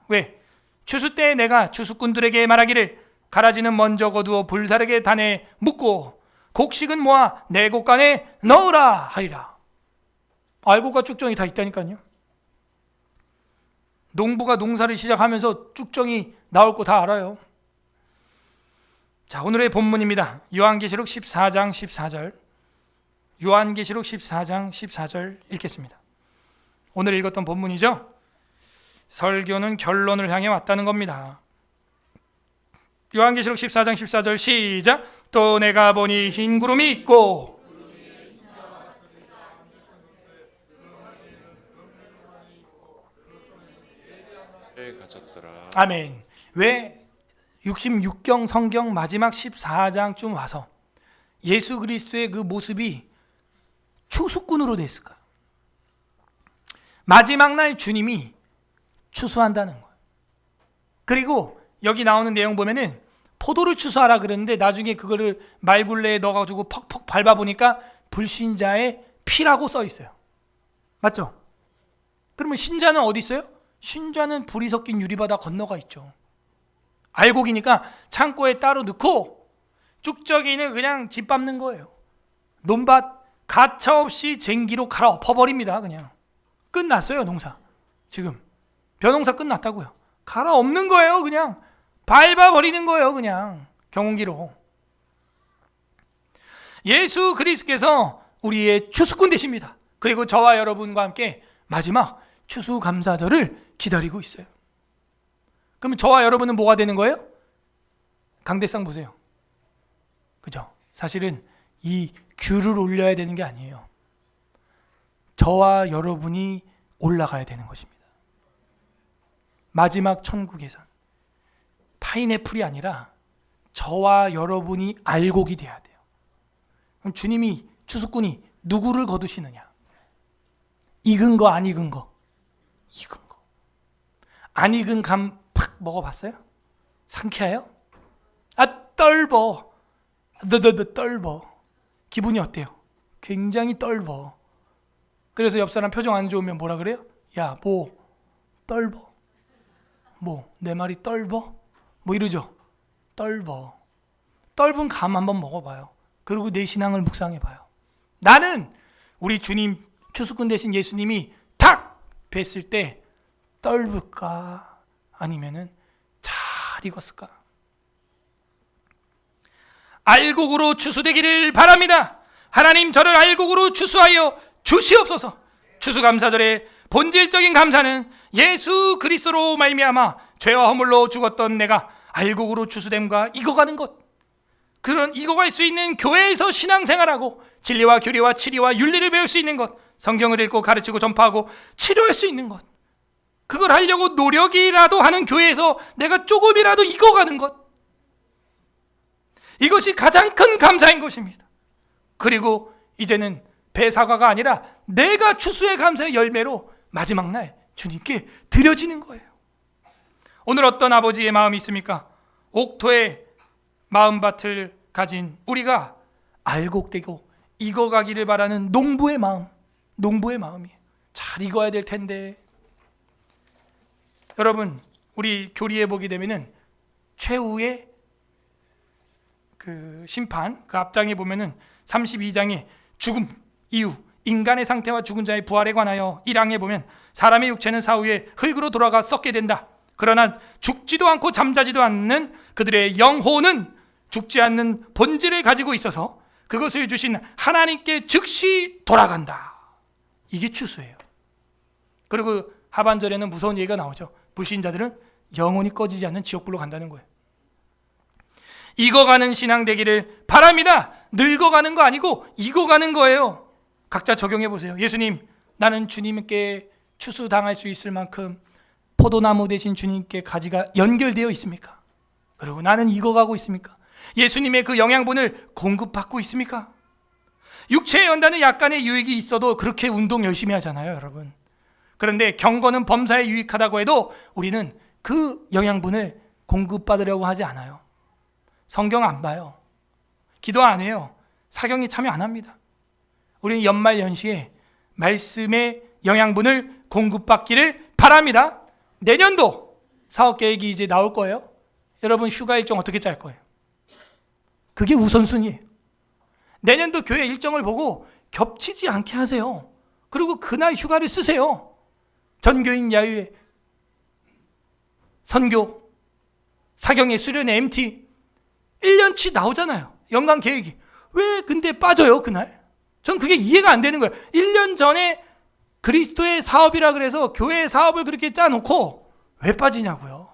왜? 추수 때에 내가 추수꾼들에게 말하기를 가라지는 먼저 거두어 불사르게 단에 묻고 곡식은 모아 내 곳간에 넣으라 하리라. 알곡과 쭉정이 다 있다니까요. 농부가 농사를 시작하면서 쭉정이 나올 거 다 알아요. 자, 오늘의 본문입니다. 요한계시록 14장 14절. 요한계시록 14장 14절 읽겠습니다. 오늘 읽었던 본문이죠. 설교는 결론을 향해 왔다는 겁니다. 요한계시록 14장 14절 시작. 또 내가 보니 흰 구름이 있고 가졌더라. 아멘. 왜 66경 성경 마지막 14장쯤 와서 예수 그리스도의 그 모습이 추수꾼으로 됐을까? 마지막 날 주님이 추수한다는 거예요. 그리고 여기 나오는 내용 보면은 포도를 추수하라 그랬는데 나중에 그거를 말굴레에 넣어가지고 퍽퍽 밟아보니까 불신자의 피라고 써 있어요. 맞죠? 그러면 신자는 어디 있어요? 신자는 불이 섞인 유리바다 건너가 있죠. 알곡이니까 창고에 따로 넣고 쭉정이는 그냥 집 밟는 거예요. 논밭 가차없이 쟁기로 갈아엎어버립니다. 그냥 끝났어요. 농사 지금 벼농사 끝났다고요. 갈아엎는 거예요. 그냥 밟아버리는 거예요. 그냥 경운기로. 예수 그리스도께서 우리의 추수꾼 되십니다. 그리고 저와 여러분과 함께 마지막 추수감사절을 기다리고 있어요. 그럼 저와 여러분은 뭐가 되는 거예요? 강대상 보세요. 그죠? 사실은 이 귤을 올려야 되는 게 아니에요. 저와 여러분이 올라가야 되는 것입니다. 마지막 천국에선 파인애플이 아니라 저와 여러분이 알곡이 돼야 돼요. 그럼 주님이, 추수꾼이 누구를 거두시느냐? 익은 거, 안 익은 거? 익은 거. 안 익은 감 팍 먹어봤어요? 상쾌해요? 떨버. 떨버. 기분이 어때요? 굉장히 떨버. 그래서 옆 사람 표정 안 좋으면 뭐라 그래요? 야, 뭐 떨버? 뭐 내 말이 떨버? 뭐 이러죠. 떨버. 떫은 감 한번 먹어봐요. 그리고 내 신앙을 묵상해봐요. 나는 우리 주님, 추수꾼 대신 예수님이 탁 뵀을 때 떫을까? 아니면은 잘 익었을까? 알곡으로 추수되기를 바랍니다. 하나님, 저를 알곡으로 추수하여 주시옵소서. 추수감사절의 본질적인 감사는 예수 그리스도로 말미암아 죄와 허물로 죽었던 내가 알곡으로 추수됨과 익어가는 것, 그런 익어갈 수 있는 교회에서 신앙생활하고 진리와 교리와 치리와 윤리를 배울 수 있는 것, 성경을 읽고 가르치고 전파하고 치료할 수 있는 것, 그걸 하려고 노력이라도 하는 교회에서 내가 조금이라도 익어가는 것, 이것이 가장 큰 감사인 것입니다. 그리고 이제는 배사과가 아니라 내가 추수의 감사의 열매로 마지막 날 주님께 드려지는 거예요. 오늘 어떤 아버지의 마음이 있습니까? 옥토의 마음밭을 가진 우리가 알곡되고 익어가기를 바라는 농부의 마음, 농부의 마음이에요. 잘 익어야 될 텐데. 여러분, 우리 교리에 보게 되면은 최후의 그 심판, 그 앞장에 보면은 32장에 죽음 이후 인간의 상태와 죽은 자의 부활에 관하여 1항에 보면 사람의 육체는 사후에 흙으로 돌아가 썩게 된다. 그러나 죽지도 않고 잠자지도 않는 그들의 영혼은 죽지 않는 본질을 가지고 있어서 그것을 주신 하나님께 즉시 돌아간다. 이게 추수예요. 그리고 하반절에는 무서운 얘기가 나오죠. 불신자들은 영원히 꺼지지 않는 지옥불로 간다는 거예요. 익어가는 신앙 되기를 바랍니다. 늙어가는 거 아니고 익어가는 거예요. 각자 적용해 보세요. 예수님, 나는 주님께 추수당할 수 있을 만큼 포도나무 대신 주님께 가지가 연결되어 있습니까? 그리고 나는 익어가고 있습니까? 예수님의 그 영양분을 공급받고 있습니까? 육체에 연다는 약간의 유익이 있어도 그렇게 운동 열심히 하잖아요, 여러분. 그런데 경건은 범사에 유익하다고 해도 우리는 그 영양분을 공급받으려고 하지 않아요. 성경 안 봐요. 기도 안 해요. 사경에 참여 안 합니다. 우리는 연말 연시에 말씀의 영양분을 공급받기를 바랍니다. 내년도 사업 계획이 이제 나올 거예요. 여러분, 휴가 일정 어떻게 짤 거예요? 그게 우선순위예요. 내년도 교회 일정을 보고 겹치지 않게 하세요. 그리고 그날 휴가를 쓰세요. 전교인 야유회, 선교, 사경의 수련회, MT 1년치 나오잖아요. 연간 계획이. 왜 근데 빠져요, 그날? 전 그게 이해가 안 되는 거예요. 1년 전에 그리스도의 사업이라 그래서 교회의 사업을 그렇게 짜놓고 왜 빠지냐고요.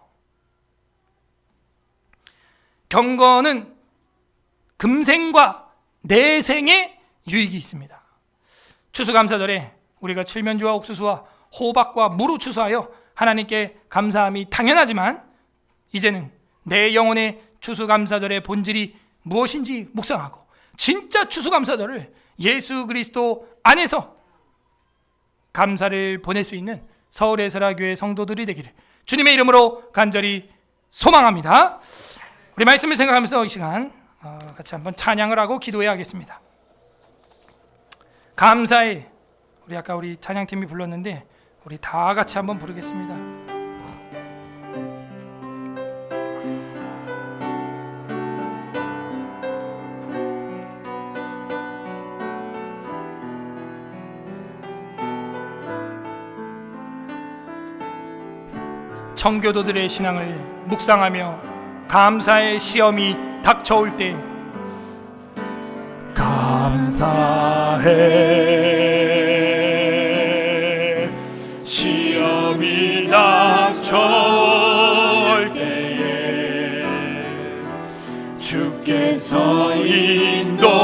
경건은 금생과 내생에 유익이 있습니다. 추수감사절에 우리가 칠면조와 옥수수와 호박과 무로 추수하여 하나님께 감사함이 당연하지만 이제는 내 영혼의 추수감사절의 본질이 무엇인지 묵상하고 진짜 추수감사절을 예수 그리스도 안에서 감사를 보낼 수 있는 서울 에스라교회 성도들이 되기를 주님의 이름으로 간절히 소망합니다. 우리 말씀을 생각하면서 이 시간 같이 한번 찬양을 하고 기도해야 하겠습니다. 감사해. 우리 아까 우리 찬양팀이 불렀는데 우리 다 같이 한번 부르겠습니다. 청교도들의 신앙을 묵상하며 감사의 시험이 닥쳐올 때 감사해 시험이 닥쳐올 때에 주께서 주께서 인도하시니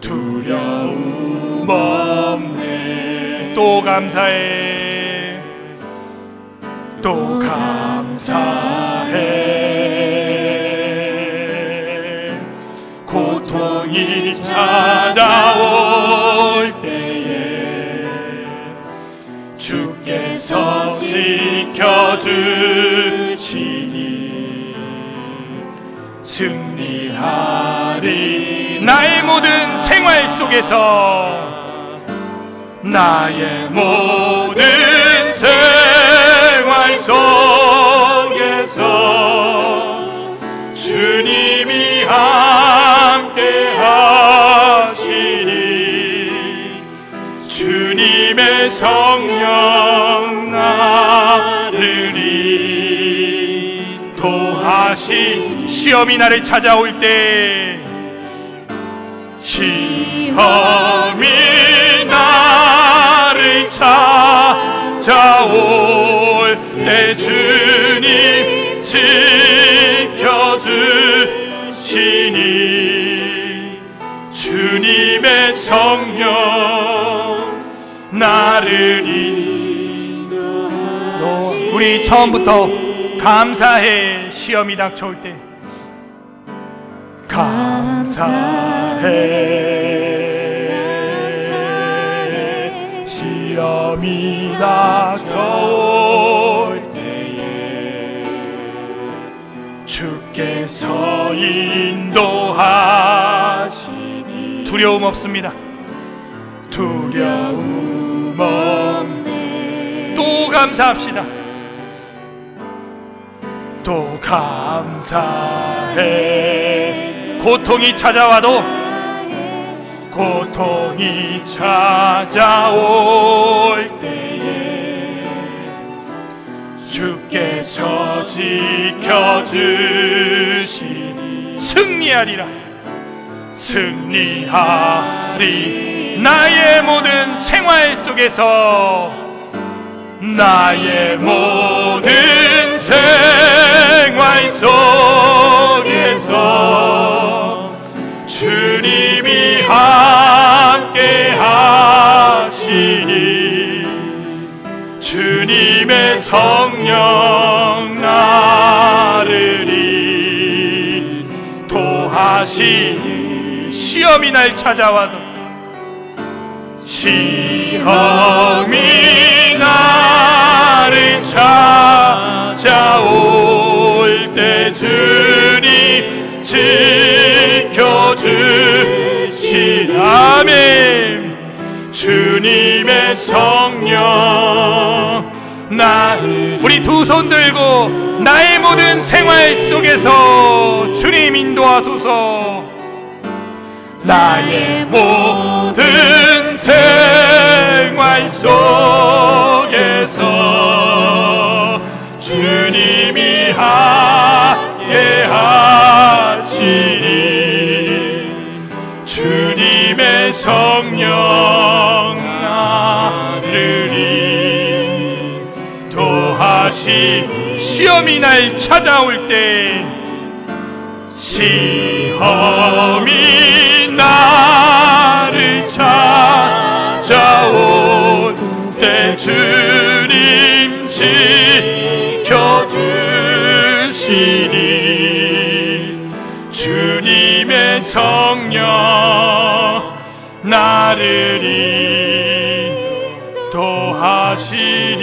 두려움 없네. 또 감사해, 또 감사해. 고통이 찾아올 때에 주께서 지켜주시니 승리하리. 나의 모든 생활 속에서, 나의 모든 생활 속에서 주님이 함께 하시니 주님의 성령 나를 인도하시. 시험이 나를 찾아올 때, 시험이 나를 찾아올 때 주님 지켜주시니 주님의 성령 나를 인도하시니. 우리 처음부터 감사해. 시험이 닥쳐올 때 감사해. 시험이 닥쳐올 때에 주께서 인도하시니 두려움 없습니다. 두려움 없네. 또 감사합시다. 또 감사해. 고통이 찾아와도, 고통이 찾아올 때에 주께서 지켜주시니 승리하리라. 승리하리. 나의 모든 생활 속에서, 나의 모든 생활 속에서 주님이 함께 하시니 주님의 성령 나를 인도하시니. 시험이 날 찾아와도, 시험이 나를 찾아올 때 주님 지켜주시니. 아멘. 주님의 성령 우리 두 손 들고 나의 모든 생활 속에서 주님 인도하소서. 나의 모든 생활 속에서 주님이 함께 하시니 주님의 성령 나를 인도하시니. 시험이 날 찾아올 때, 시험이 나를 찾아올 때 주님 지켜주시니 주님의 성령 나를 인도하시니.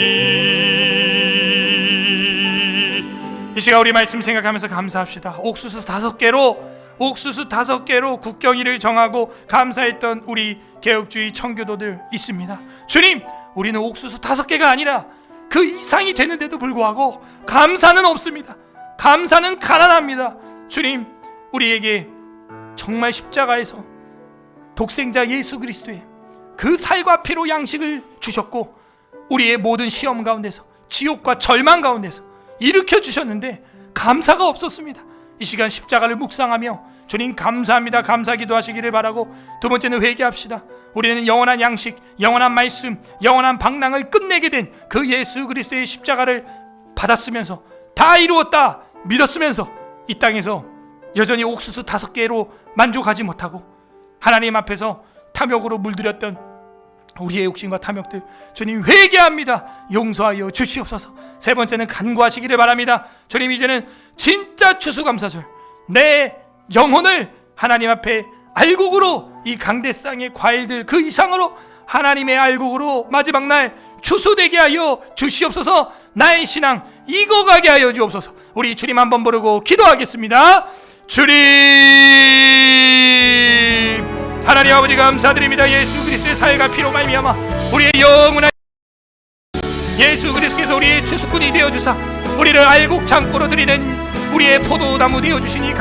이 시간 우리 말씀 생각하면서 감사합시다. 옥수수 5개로 국경일을 정하고 감사했던 우리 개혁주의 청교도들 있습니다. 주님, 우리는 옥수수 5개가 아니라 그 이상이 되는데도 불구하고 감사는 없습니다. 감사는 가난합니다. 주님, 우리에게 정말 십자가에서 독생자 예수 그리스도의 그 살과 피로 양식을 주셨고 우리의 모든 시험 가운데서, 지옥과 절망 가운데서 일으켜 주셨는데 감사가 없었습니다. 이 시간 십자가를 묵상하며 주님 감사합니다, 감사 기도하시기를 바라고, 두 번째는 회개합시다. 우리는 영원한 양식, 영원한 말씀, 영원한 방랑을 끝내게 된 그 예수 그리스도의 십자가를 받았으면서 다 이루었다, 믿었으면서 이 땅에서 여전히 옥수수 5개로 만족하지 못하고 하나님 앞에서 탐욕으로 물들였던 우리의 욕심과 탐욕들, 주님 회개합니다. 용서하여 주시옵소서. 세 번째는 간구하시기를 바랍니다. 주님, 이제는 진짜 추수감사절, 내 영혼을 하나님 앞에 알곡으로, 이 강대상의 과일들 그 이상으로 하나님의 알곡으로 마지막 날 추수되게 하여 주시옵소서. 나의 신앙 익어가게 하여 주옵소서. 우리 주님 한번 부르고 기도하겠습니다. 주님, 하나님 아버지 감사드립니다. 예수 그리스도의 사회가 피로 말미암아 우리의 영원한 예수 그리스도께서 우리의 추수꾼이 되어주사 우리를 알곡 창고로 드리는 우리의 포도나무 되어주시니